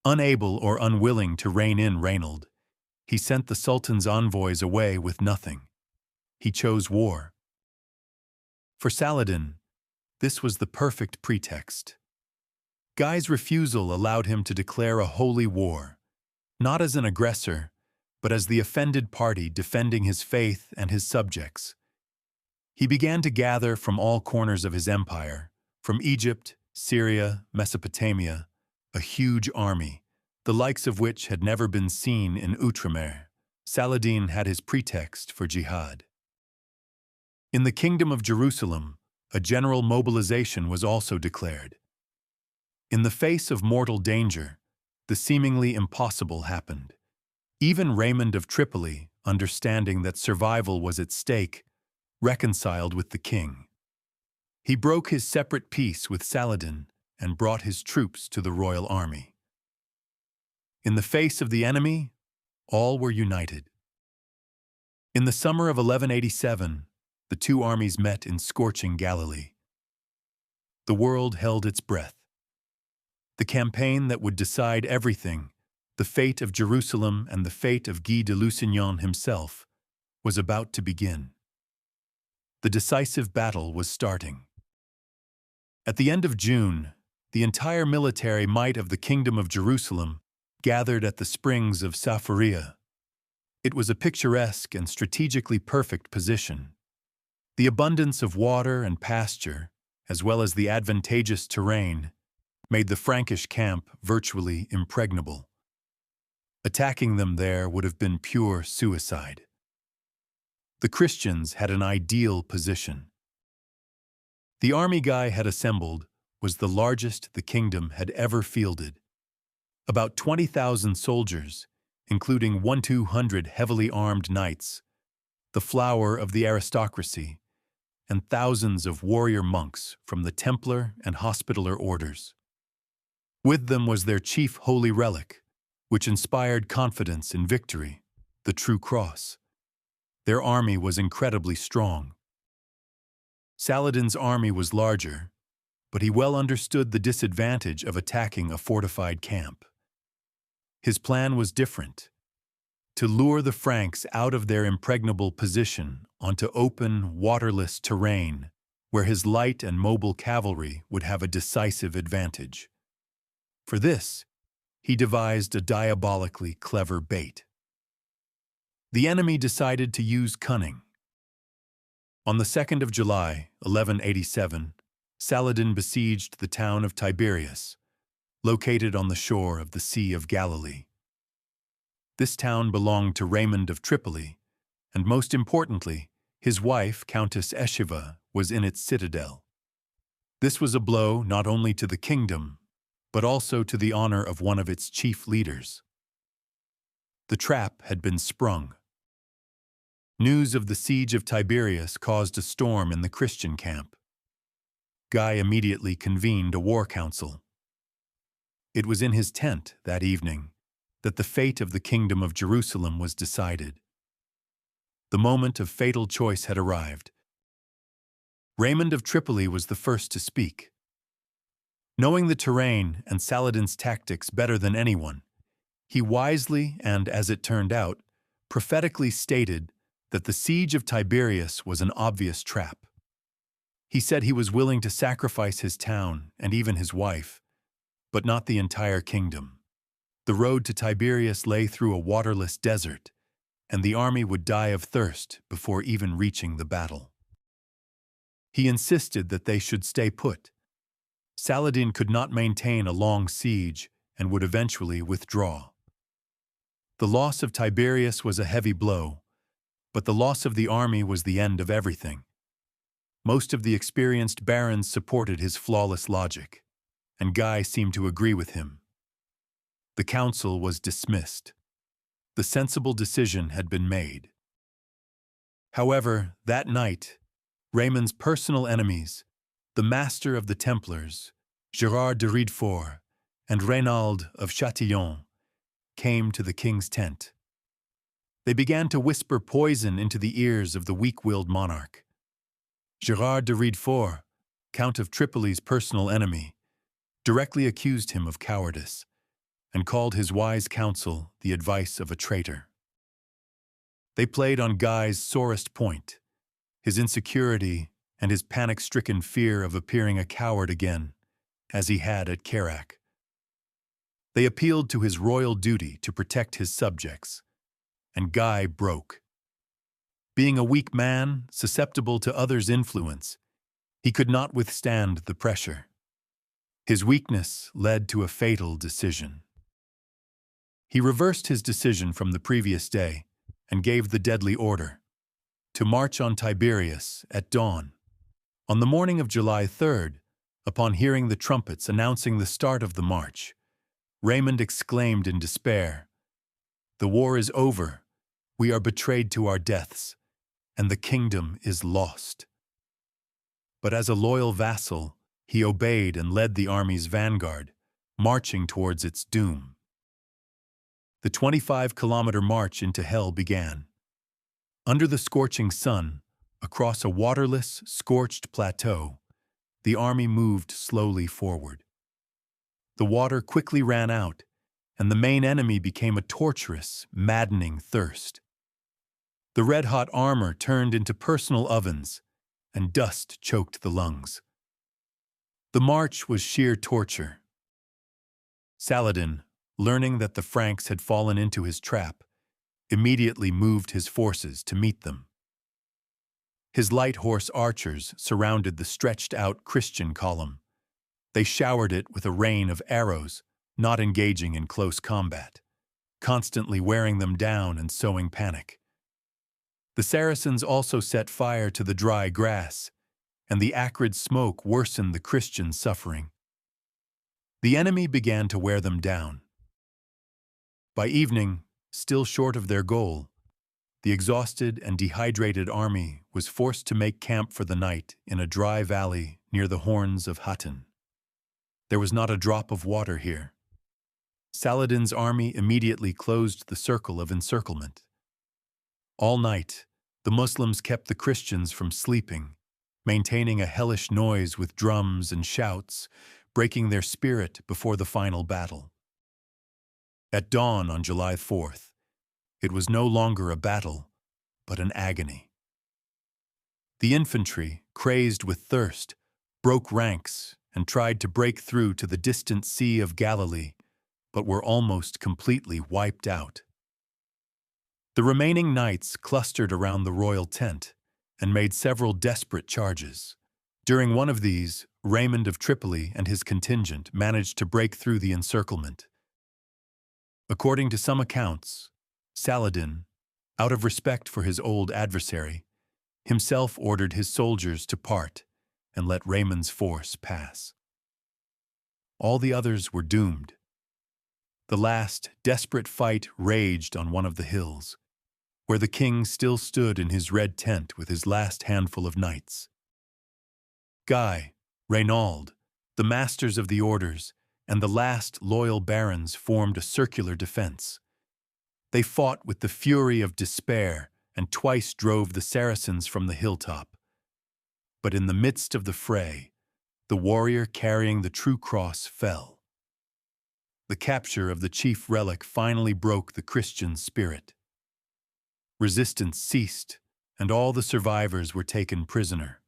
Unable or unwilling to rein in Reynald, he sent the Sultan's envoys away with nothing. He chose war. For Saladin, this was the perfect pretext. Guy's refusal allowed him to declare a holy war, not as an aggressor, but as the offended party defending his faith and his subjects. He began to gather from all corners of his empire, from Egypt, Syria, Mesopotamia, a huge army, the likes of which had never been seen in Outremer. Saladin had his pretext for jihad. In the Kingdom of Jerusalem, a general mobilization was also declared. In the face of mortal danger, the seemingly impossible happened. Even Raymond of Tripoli, understanding that survival was at stake, reconciled with the king. He broke his separate peace with Saladin and brought his troops to the royal army. In the face of the enemy, all were united. In the summer of 1187, the two armies met in scorching Galilee. The world held its breath. The campaign that would decide everything, the fate of Jerusalem and the fate of Guy de Lusignan himself, was about to begin. The decisive battle was starting. At the end of June, the entire military might of the Kingdom of Jerusalem gathered at the springs of Sapphira. It was a picturesque and strategically perfect position. The abundance of water and pasture, as well as the advantageous terrain, made the Frankish camp virtually impregnable. Attacking them there would have been pure suicide. The Christians had an ideal position. The army Guy had assembled was the largest the kingdom had ever fielded. About 20,000 soldiers, including 1,200 heavily armed knights, the flower of the aristocracy, and thousands of warrior monks from the Templar and Hospitaller orders. With them was their chief holy relic, which inspired confidence in victory, the true cross. Their army was incredibly strong. Saladin's army was larger, but he well understood the disadvantage of attacking a fortified camp. His plan was different: to lure the Franks out of their impregnable position onto open, waterless terrain where his light and mobile cavalry would have a decisive advantage. For this, he devised a diabolically clever bait. The enemy decided to use cunning. On the 2nd of July, 1187, Saladin besieged the town of Tiberias, located on the shore of the Sea of Galilee. This town belonged to Raymond of Tripoli, and most importantly, his wife, Countess Eschiva, was in its citadel. This was a blow not only to the kingdom, but also to the honor of one of its chief leaders. The trap had been sprung. News of the siege of Tiberias caused a storm in the Christian camp. Guy immediately convened a war council. It was in his tent that evening that the fate of the Kingdom of Jerusalem was decided. The moment of fatal choice had arrived. Raymond of Tripoli was the first to speak. Knowing the terrain and Saladin's tactics better than anyone, he wisely and, as it turned out, prophetically stated that the siege of Tiberias was an obvious trap. He said he was willing to sacrifice his town and even his wife, but not the entire kingdom. The road to Tiberias lay through a waterless desert, and the army would die of thirst before even reaching the battle. He insisted that they should stay put. Saladin could not maintain a long siege and would eventually withdraw. The loss of Tiberias was a heavy blow, but the loss of the army was the end of everything. Most of the experienced barons supported his flawless logic, and Guy seemed to agree with him. The council was dismissed. The sensible decision had been made. However, that night, Raymond's personal enemies, the master of the Templars, Gerard de Riedfort, and Reynald of Châtillon, came to the king's tent. They began to whisper poison into the ears of the weak-willed monarch. Gerard de Riedfort, Count of Tripoli's personal enemy, directly accused him of cowardice and called his wise counsel the advice of a traitor. They played on Guy's sorest point, his insecurity and his panic-stricken fear of appearing a coward again, as he had at Kerak. They appealed to his royal duty to protect his subjects, and Guy broke. Being a weak man, susceptible to others' influence, he could not withstand the pressure. His weakness led to a fatal decision. He reversed his decision from the previous day and gave the deadly order to march on Tiberias at dawn. On the morning of July 3rd, upon hearing the trumpets announcing the start of the march, Raymond exclaimed in despair, "The war is over, we are betrayed to our deaths, and the kingdom is lost." But as a loyal vassal, he obeyed and led the army's vanguard, marching towards its doom. The 25-kilometer march into hell began. Under the scorching sun, across a waterless, scorched plateau, the army moved slowly forward. The water quickly ran out, and the main enemy became a torturous, maddening thirst. The red-hot armor turned into personal ovens, and dust choked the lungs. The march was sheer torture. Saladin, learning that the Franks had fallen into his trap, immediately moved his forces to meet them. His light horse archers surrounded the stretched-out Christian column. They showered it with a rain of arrows, not engaging in close combat, constantly wearing them down and sowing panic. The Saracens also set fire to the dry grass, and the acrid smoke worsened the Christian suffering. The enemy began to wear them down. By evening, still short of their goal, the exhausted and dehydrated army was forced to make camp for the night in a dry valley near the horns of Hattin. There was not a drop of water here. Saladin's army immediately closed the circle of encirclement. All night, the Muslims kept the Christians from sleeping, maintaining a hellish noise with drums and shouts, breaking their spirit before the final battle. At dawn on July 4th, it was no longer a battle, but an agony. The infantry, crazed with thirst, broke ranks and tried to break through to the distant Sea of Galilee, but were almost completely wiped out. The remaining knights clustered around the royal tent and made several desperate charges. During one of these, Raymond of Tripoli and his contingent managed to break through the encirclement. According to some accounts, Saladin, out of respect for his old adversary, himself ordered his soldiers to part and let Raymond's force pass. All the others were doomed. The last desperate fight raged on one of the hills, where the king still stood in his red tent with his last handful of knights. Guy, Reynald, the masters of the orders, and the last loyal barons formed a circular defense. They fought with the fury of despair and twice drove the Saracens from the hilltop. But in the midst of the fray, the warrior carrying the true cross fell. The capture of the chief relic finally broke the Christian spirit. Resistance ceased, and all the survivors were taken prisoner.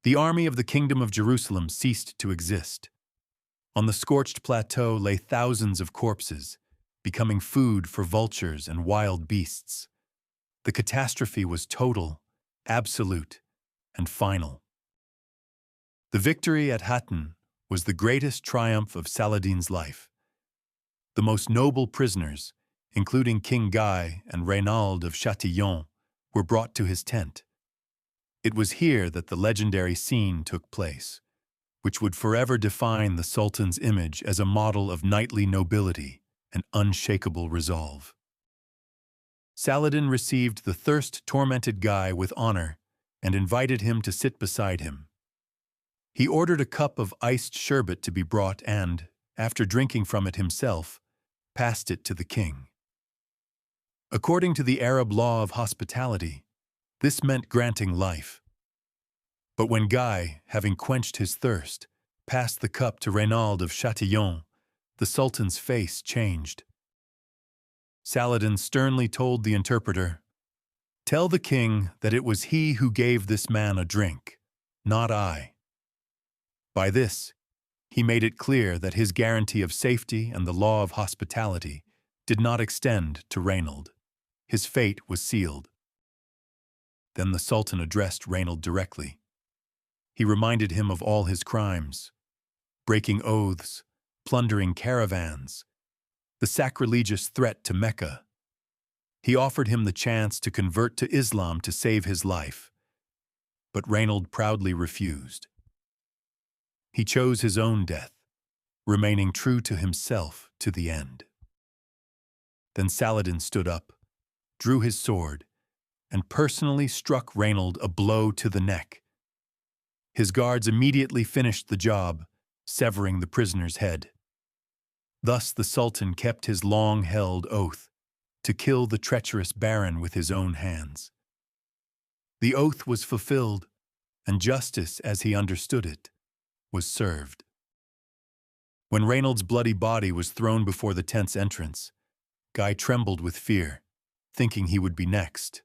The army of the Kingdom of Jerusalem ceased to exist. On the scorched plateau lay thousands of corpses, becoming food for vultures and wild beasts. The catastrophe was total, absolute, and final. The victory at Hattin was the greatest triumph of Saladin's life. The most noble prisoners, including King Guy and Reynald of Châtillon, were brought to his tent. It was here that the legendary scene took place, which would forever define the Sultan's image as a model of knightly nobility and unshakable resolve. Saladin received the thirst-tormented Guy with honor and invited him to sit beside him. He ordered a cup of iced sherbet to be brought and, after drinking from it himself, passed it to the king. According to the Arab law of hospitality, this meant granting life. But when Guy, having quenched his thirst, passed the cup to Reynald of Châtillon, the Sultan's face changed. Saladin sternly told the interpreter, "Tell the king that it was he who gave this man a drink, not I." By this, he made it clear that his guarantee of safety and the law of hospitality did not extend to Reynald. His fate was sealed. Then the Sultan addressed Reynald directly. He reminded him of all his crimes, breaking oaths, plundering caravans, the sacrilegious threat to Mecca. He offered him the chance to convert to Islam to save his life, but Reynald proudly refused. He chose his own death, remaining true to himself to the end. Then Saladin stood up, drew his sword, and personally struck Reynald a blow to the neck. His guards immediately finished the job, severing the prisoner's head. Thus the Sultan kept his long-held oath to kill the treacherous baron with his own hands. The oath was fulfilled, and justice, as he understood it, was served. When Reynald's bloody body was thrown before the tent's entrance, Guy trembled with fear, thinking he would be next.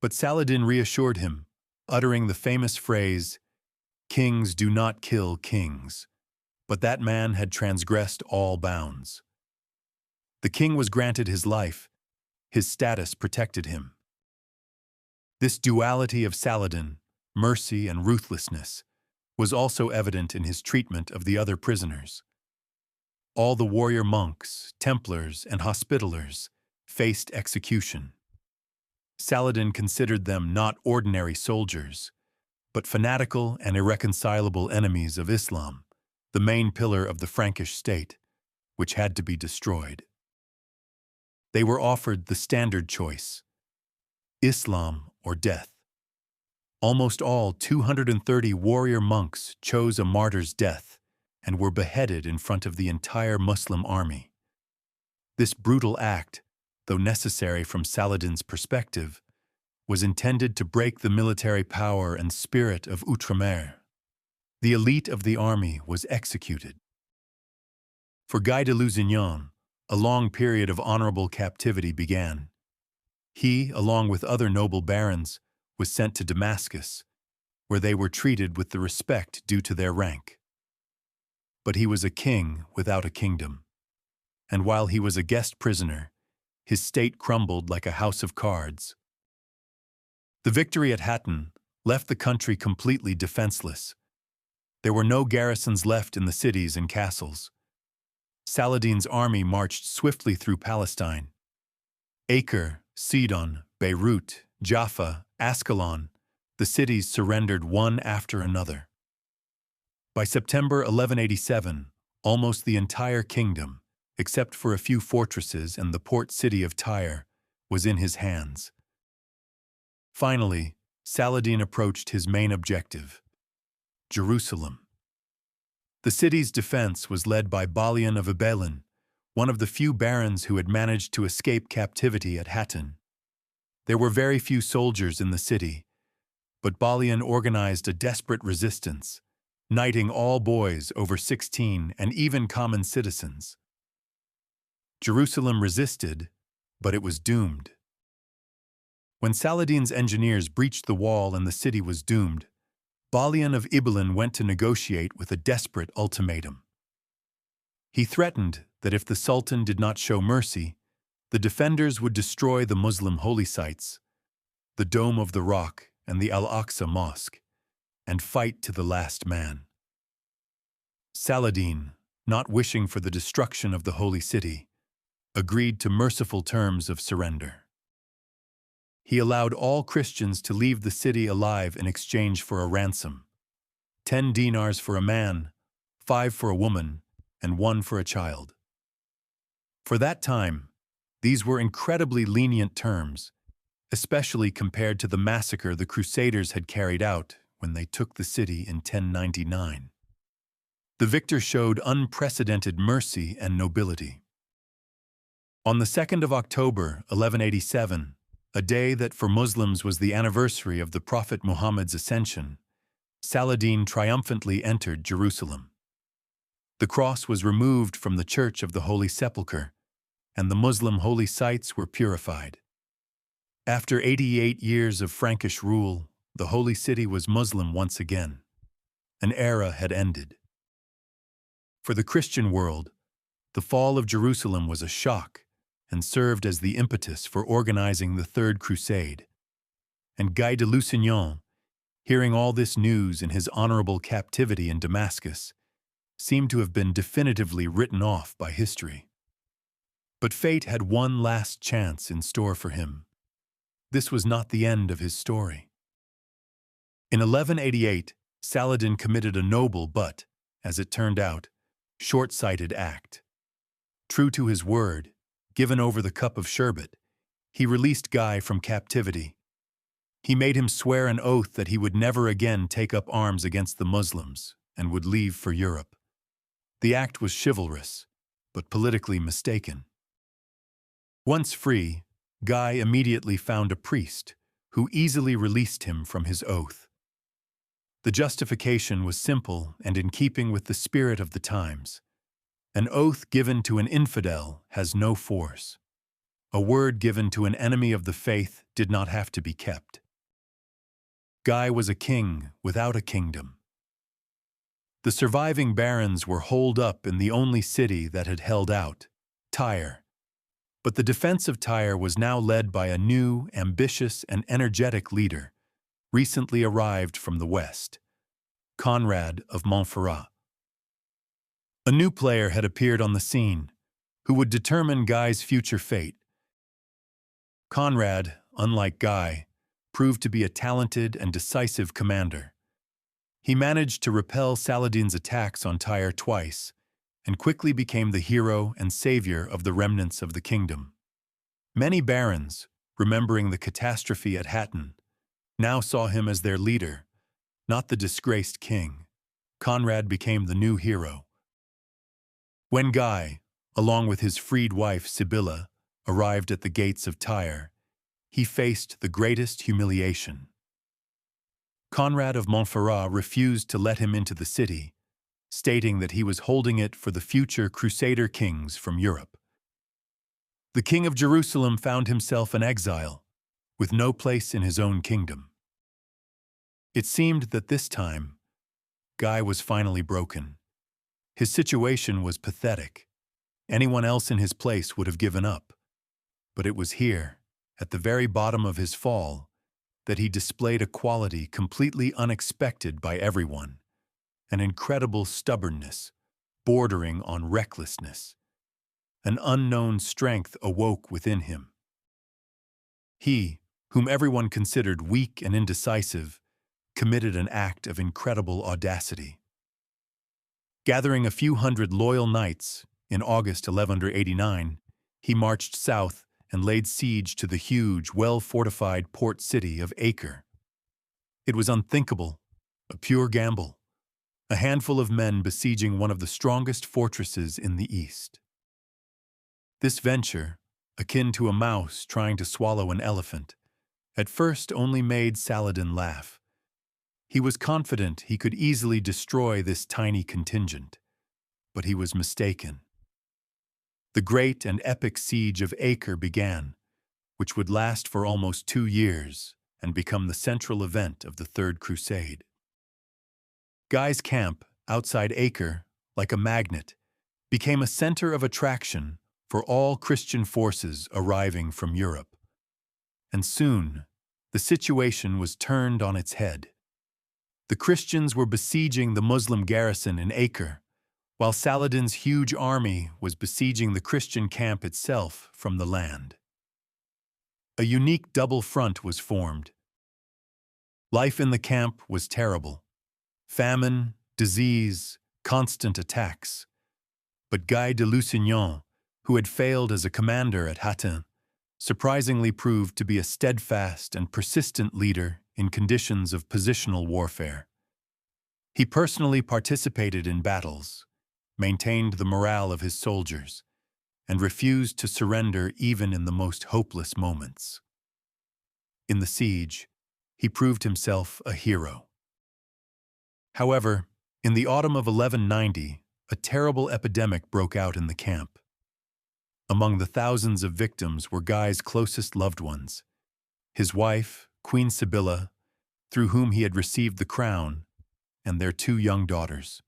But Saladin reassured him, uttering the famous phrase, "Kings do not kill kings," but that man had transgressed all bounds. The king was granted his life, his status protected him. This duality of Saladin, mercy and ruthlessness, was also evident in his treatment of the other prisoners. All the warrior monks, Templars, and Hospitallers faced execution. Saladin considered them not ordinary soldiers, but fanatical and irreconcilable enemies of Islam, the main pillar of the Frankish state, which had to be destroyed. They were offered the standard choice: Islam or death. Almost all 230 warrior monks chose a martyr's death and were beheaded in front of the entire Muslim army. This brutal act, though necessary from Saladin's perspective, was intended to break the military power and spirit of Outremer. The elite of the army was executed. For Guy de Lusignan, a long period of honorable captivity began. He, along with other noble barons, was sent to Damascus, where they were treated with the respect due to their rank. But he was a king without a kingdom, and while he was a guest prisoner, his state crumbled like a house of cards. The victory at Hattin left the country completely defenseless. There were no garrisons left in the cities and castles. Saladin's army marched swiftly through Palestine. Acre, Sidon, Beirut, Jaffa, Ascalon, the cities surrendered one after another. By September 1187, almost the entire kingdom, except for a few fortresses and the port city of Tyre, was in his hands. Finally, Saladin approached his main objective: Jerusalem. The city's defense was led by Balian of Ibelin, one of the few barons who had managed to escape captivity at Hattin. There were very few soldiers in the city, but Balian organized a desperate resistance, knighting all boys over 16 and even common citizens. Jerusalem resisted, but it was doomed. When Saladin's engineers breached the wall and the city was doomed, Balian of Ibelin went to negotiate with a desperate ultimatum. He threatened that if the Sultan did not show mercy, the defenders would destroy the Muslim holy sites, the Dome of the Rock and the Al-Aqsa Mosque, and fight to the last man. Saladin, not wishing for the destruction of the holy city, agreed to merciful terms of surrender. He allowed all Christians to leave the city alive in exchange for a ransom: 10 dinars for a man, 5 for a woman, and 1 for a child. For that time, these were incredibly lenient terms, especially compared to the massacre the Crusaders had carried out when they took the city in 1099. The victor showed unprecedented mercy and nobility. On the 2nd of October, 1187, a day that for Muslims was the anniversary of the Prophet Muhammad's ascension, Saladin triumphantly entered Jerusalem. The cross was removed from the Church of the Holy Sepulchre, and the Muslim holy sites were purified. After 88 years of Frankish rule, the holy city was Muslim once again. An era had ended. For the Christian world, the fall of Jerusalem was a shock and served as the impetus for organizing the Third Crusade. And Guy de Lusignan, hearing all this news in his honorable captivity in Damascus, seemed to have been definitively written off by history. But fate had one last chance in store for him. This was not the end of his story. In 1188, Saladin committed a noble but, as it turned out, short-sighted act. True to his word, given over the cup of sherbet, he released Guy from captivity. He made him swear an oath that he would never again take up arms against the Muslims and would leave for Europe. The act was chivalrous, but politically mistaken. Once free, Guy immediately found a priest who easily released him from his oath. The justification was simple and in keeping with the spirit of the times. An oath given to an infidel has no force. A word given to an enemy of the faith did not have to be kept. Guy was a king without a kingdom. The surviving barons were holed up in the only city that had held out, Tyre. But the defense of Tyre was now led by a new, ambitious, and energetic leader, recently arrived from the west, Conrad of Montferrat. A new player had appeared on the scene, who would determine Guy's future fate. Conrad, unlike Guy, proved to be a talented and decisive commander. He managed to repel Saladin's attacks on Tyre twice, and quickly became the hero and savior of the remnants of the kingdom. Many barons, remembering the catastrophe at Hattin, now saw him as their leader, not the disgraced king. Conrad became the new hero. When Guy, along with his freed wife Sibylla, arrived at the gates of Tyre, he faced the greatest humiliation. Conrad of Montferrat refused to let him into the city, stating that he was holding it for the future Crusader kings from Europe. The king of Jerusalem found himself an exile, with no place in his own kingdom. It seemed that this time, Guy was finally broken. His situation was pathetic. Anyone else in his place would have given up. But it was here, at the very bottom of his fall, that he displayed a quality completely unexpected by everyone, an incredible stubbornness, bordering on recklessness. An unknown strength awoke within him. He, whom everyone considered weak and indecisive, committed an act of incredible audacity. Gathering a few hundred loyal knights, in August 1189, he marched south and laid siege to the huge, well-fortified port city of Acre. It was unthinkable, a pure gamble, a handful of men besieging one of the strongest fortresses in the east. This venture, akin to a mouse trying to swallow an elephant, at first only made Saladin laugh. He was confident he could easily destroy this tiny contingent, but he was mistaken. The great and epic siege of Acre began, which would last for almost 2 years and become the central event of the Third Crusade. Guy's camp, outside Acre, like a magnet, became a center of attraction for all Christian forces arriving from Europe. And soon, the situation was turned on its head. The Christians were besieging the Muslim garrison in Acre, while Saladin's huge army was besieging the Christian camp itself from the land. A unique double front was formed. Life in the camp was terrible. Famine, disease, constant attacks. But Guy de Lusignan, who had failed as a commander at Hattin, surprisingly proved to be a steadfast and persistent leader in conditions of positional warfare. He personally participated in battles, maintained the morale of his soldiers, and refused to surrender even in the most hopeless moments. In the siege, he proved himself a hero. However, in the autumn of 1190, a terrible epidemic broke out in the camp. Among the thousands of victims were Guy's closest loved ones, his wife, Queen Sibylla, through whom he had received the crown, and their 2 young daughters.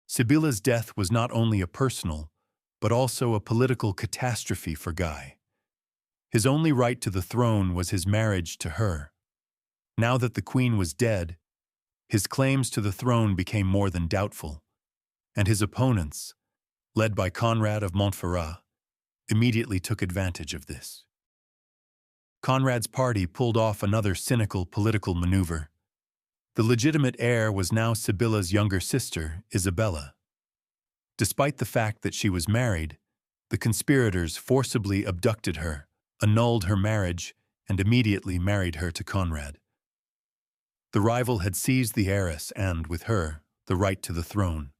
Sibylla's death was not only a personal, but also a political catastrophe for Guy. His only right to the throne was his marriage to her. Now that the queen was dead, his claims to the throne became more than doubtful, and his opponents, led by Conrad of Montferrat, immediately took advantage of this. Conrad's party pulled off another cynical political maneuver. The legitimate heir was now Sibylla's younger sister, Isabella. Despite the fact that she was married, the conspirators forcibly abducted her, annulled her marriage, and immediately married her to Conrad. The rival had seized the heiress and, with her, the right to the throne.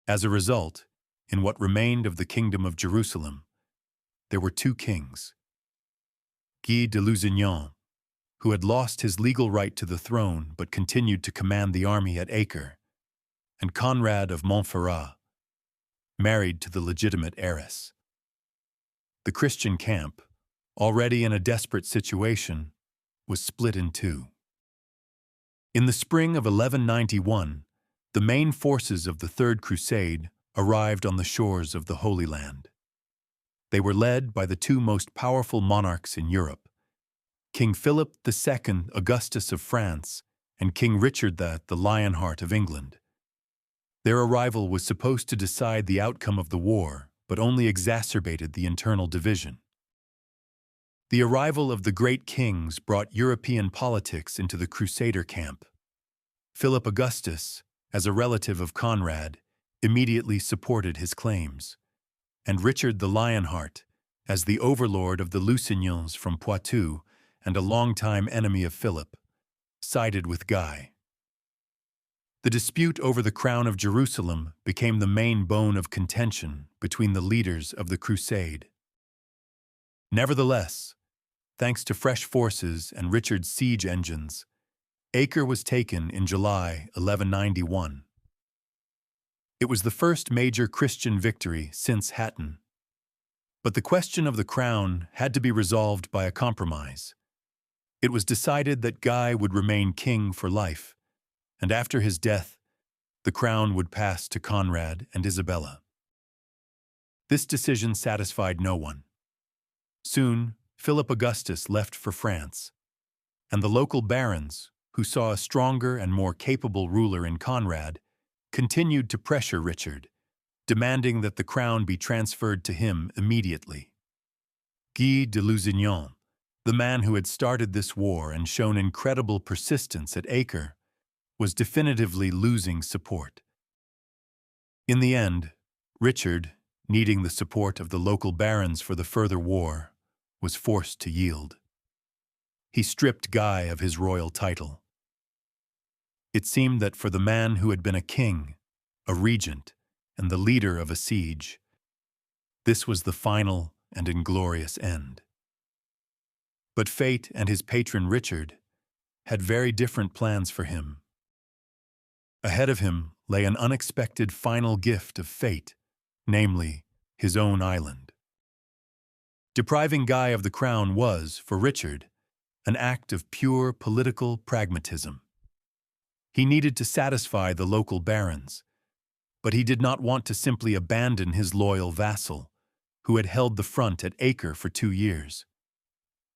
As a result, in what remained of the Kingdom of Jerusalem, there were 2 kings. Guy de Lusignan, who had lost his legal right to the throne but continued to command the army at Acre, and Conrad of Montferrat, married to the legitimate heiress. The Christian camp, already in a desperate situation, was split in two. In the spring of 1191, the main forces of the Third Crusade arrived on the shores of the Holy Land. They were led by the two most powerful monarchs in Europe, King Philip II Augustus of France and King Richard the Lionheart of England. Their arrival was supposed to decide the outcome of the war, but only exacerbated the internal division. The arrival of the great kings brought European politics into the Crusader camp. Philip Augustus, as a relative of Conrad, immediately supported his claims, and Richard the Lionheart, as the overlord of the Lusignans from Poitou and a longtime enemy of Philip, sided with Guy. The dispute over the crown of Jerusalem became the main bone of contention between the leaders of the crusade. Nevertheless, thanks to fresh forces and Richard's siege engines, Acre was taken in July 1191. It was the first major Christian victory since Hattin. But the question of the crown had to be resolved by a compromise. It was decided that Guy would remain king for life, and after his death, the crown would pass to Conrad and Isabella. This decision satisfied no one. Soon, Philip Augustus left for France, and the local barons, who saw a stronger and more capable ruler in Conrad, continued to pressure Richard, demanding that the crown be transferred to him immediately. Guy de Lusignan, the man who had started this war and shown incredible persistence at Acre, was definitively losing support. In the end, Richard, needing the support of the local barons for the further war, was forced to yield. He stripped Guy of his royal title. It seemed that for the man who had been a king, a regent, and the leader of a siege, this was the final and inglorious end. But fate and his patron Richard had very different plans for him. Ahead of him lay an unexpected final gift of fate, namely, his own island. Depriving Guy of the crown was, for Richard, an act of pure political pragmatism. He needed to satisfy the local barons, but he did not want to simply abandon his loyal vassal, who had held the front at Acre for 2 years.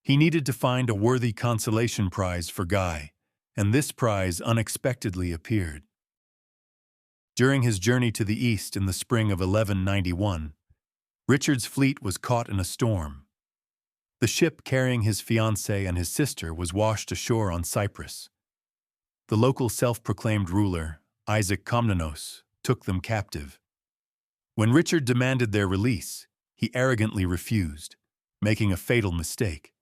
He needed to find a worthy consolation prize for Guy, and this prize unexpectedly appeared. During his journey to the east in the spring of 1191, Richard's fleet was caught in a storm. The ship carrying his fiancée and his sister was washed ashore on Cyprus. The local self-proclaimed ruler, Isaac Komnenos, took them captive. When Richard demanded their release, he arrogantly refused, making a fatal mistake.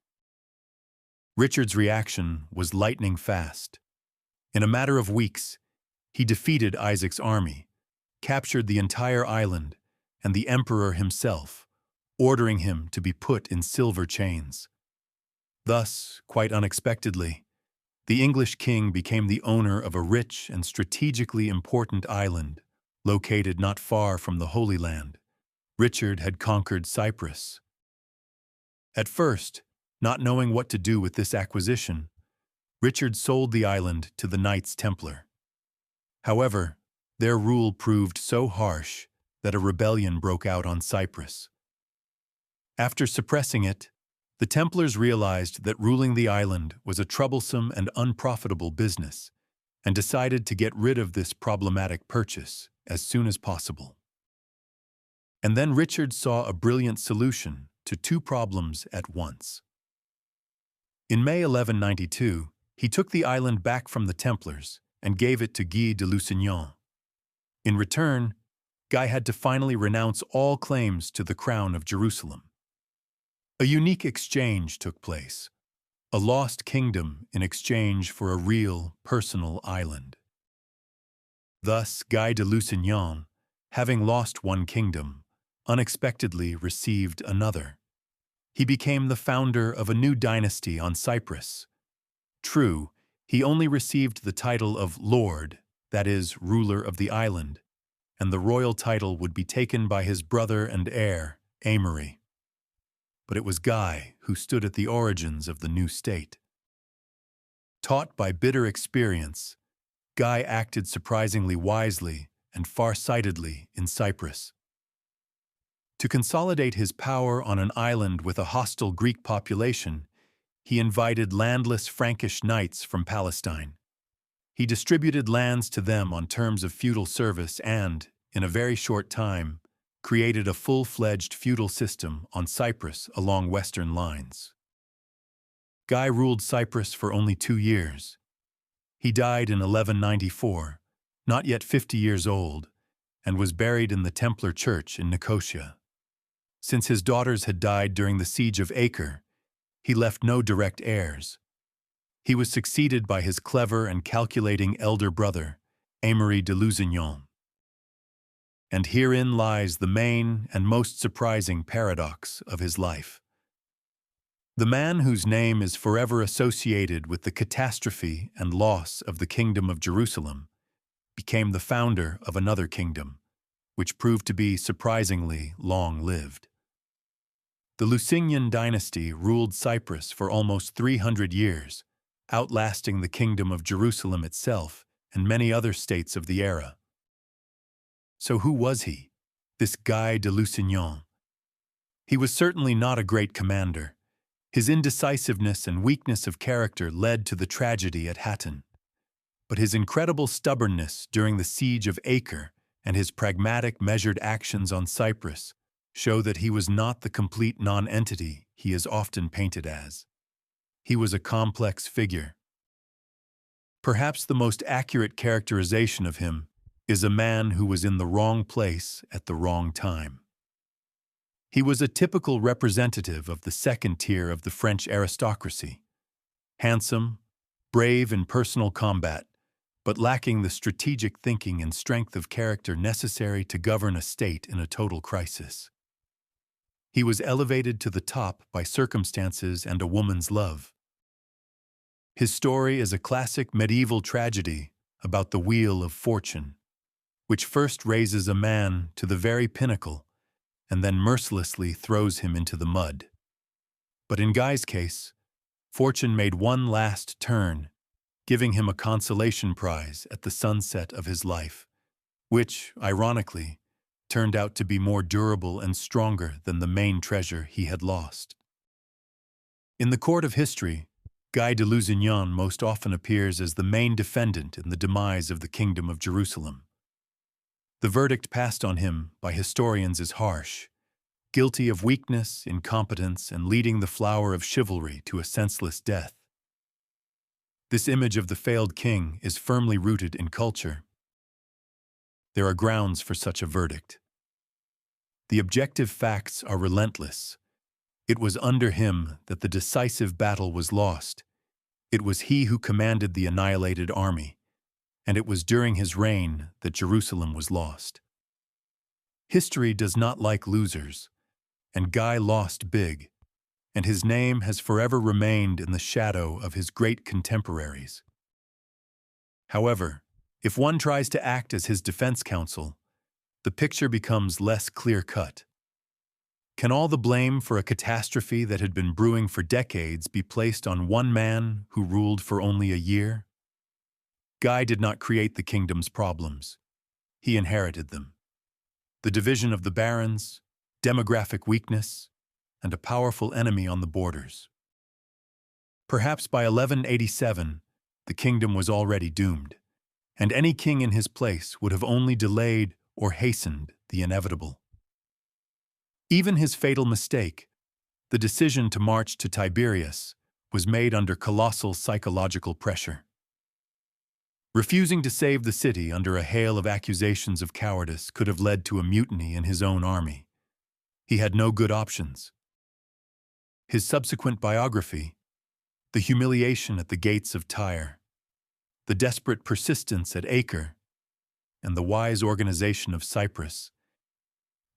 Richard's reaction was lightning fast. In a matter of weeks, he defeated Isaac's army, captured the entire island, and the emperor himself, ordering him to be put in silver chains. Thus, quite unexpectedly, the English king became the owner of a rich and strategically important island located not far from the Holy Land. Richard had conquered Cyprus. At first, not knowing what to do with this acquisition, Richard sold the island to the Knights Templar. However, their rule proved so harsh that a rebellion broke out on Cyprus. After suppressing it, the Templars realized that ruling the island was a troublesome and unprofitable business, and decided to get rid of this problematic purchase as soon as possible. And then Richard saw a brilliant solution to 2 problems at once. In May 1192, he took the island back from the Templars and gave it to Guy de Lusignan. In return, Guy had to finally renounce all claims to the crown of Jerusalem. A unique exchange took place, a lost kingdom in exchange for a real, personal island. Thus, Guy de Lusignan, having lost one kingdom, unexpectedly received another. He became the founder of a new dynasty on Cyprus, True, he only received the title of Lord, that is, ruler of the island, and the royal title would be taken by his brother and heir, Aimery. But it was Guy who stood at the origins of the new state. Taught by bitter experience, Guy acted surprisingly wisely and far-sightedly in Cyprus. To consolidate his power on an island with a hostile Greek population, he invited landless Frankish knights from Palestine. He distributed lands to them on terms of feudal service and, in a very short time, created a full-fledged feudal system on Cyprus along western lines. Guy ruled Cyprus for only 2 years. He died in 1194, not yet 50 years old, and was buried in the Templar church in Nicosia. Since his daughters had died during the siege of Acre, he left no direct heirs. He was succeeded by his clever and calculating elder brother, Guy de Lusignan. And herein lies the main and most surprising paradox of his life. The man whose name is forever associated with the catastrophe and loss of the Kingdom of Jerusalem became the founder of another kingdom, which proved to be surprisingly long-lived. The Lusignan dynasty ruled Cyprus for almost 300 years, outlasting the Kingdom of Jerusalem itself and many other states of the era. So who was he, this Guy de Lusignan? He was certainly not a great commander. His indecisiveness and weakness of character led to the tragedy at Hattin. But his incredible stubbornness during the siege of Acre and his pragmatic, measured actions on Cyprus show that he was not the complete non-entity he is often painted as. He was a complex figure. Perhaps the most accurate characterization of him is a man who was in the wrong place at the wrong time. He was a typical representative of the second tier of the French aristocracy. Handsome, brave in personal combat, but lacking the strategic thinking and strength of character necessary to govern a state in a total crisis. He was elevated to the top by circumstances and a woman's love. His story is a classic medieval tragedy about the wheel of fortune, which first raises a man to the very pinnacle and then mercilessly throws him into the mud. But in Guy's case, fortune made one last turn, giving him a consolation prize at the sunset of his life, which, ironically, turned out to be more durable and stronger than the main treasure he had lost. In the court of history, Guy de Lusignan most often appears as the main defendant in the demise of the Kingdom of Jerusalem. The verdict passed on him by historians is harsh, guilty of weakness, incompetence, and leading the flower of chivalry to a senseless death. This image of the failed king is firmly rooted in culture. There are grounds for such a verdict. The objective facts are relentless. It was under him that the decisive battle was lost. It was he who commanded the annihilated army, and it was during his reign that Jerusalem was lost. History does not like losers, and Guy lost big, and his name has forever remained in the shadow of his great contemporaries. However, if one tries to act as his defense counsel, the picture becomes less clear-cut. Can all the blame for a catastrophe that had been brewing for decades be placed on one man who ruled for only a year? Guy did not create the kingdom's problems. He inherited them. The division of the barons, demographic weakness, and a powerful enemy on the borders. Perhaps by 1187, the kingdom was already doomed, and any king in his place would have only delayed or hastened the inevitable. Even his fatal mistake, the decision to march to Tiberias, was made under colossal psychological pressure. Refusing to save the city under a hail of accusations of cowardice could have led to a mutiny in his own army. He had no good options. His subsequent biography, the humiliation at the gates of Tyre, the desperate persistence at Acre, and the wise organization of Cyprus,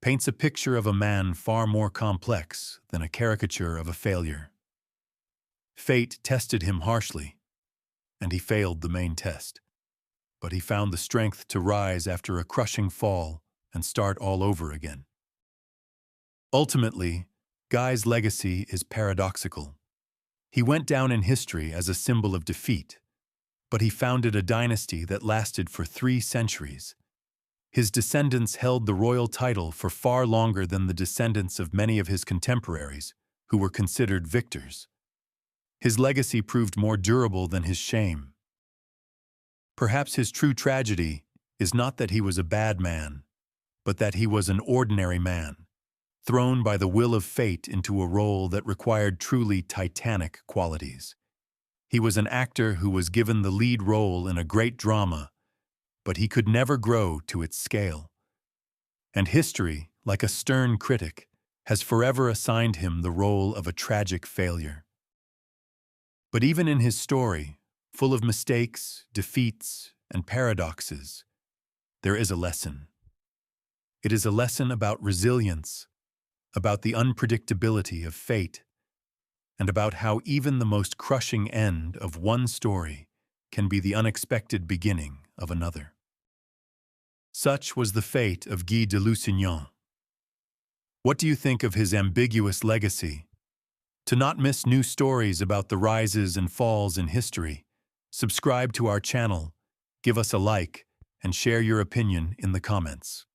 paints a picture of a man far more complex than a caricature of a failure. Fate tested him harshly, and he failed the main test. But he found the strength to rise after a crushing fall and start all over again. Ultimately, Guy's legacy is paradoxical. He went down in history as a symbol of defeat, but he founded a dynasty that lasted for 3 centuries. His descendants held the royal title for far longer than the descendants of many of his contemporaries, who were considered victors. His legacy proved more durable than his shame. Perhaps his true tragedy is not that he was a bad man, but that he was an ordinary man, thrown by the will of fate into a role that required truly titanic qualities. He was an actor who was given the lead role in a great drama, but he could never grow to its scale. And history, like a stern critic, has forever assigned him the role of a tragic failure. But even in his story, full of mistakes, defeats, and paradoxes, there is a lesson. It is a lesson about resilience, about the unpredictability of fate, and about how even the most crushing end of one story can be the unexpected beginning of another. Such was the fate of Guy de Lusignan. What do you think of his ambiguous legacy? To not miss new stories about the rises and falls in history, subscribe to our channel, give us a like, and share your opinion in the comments.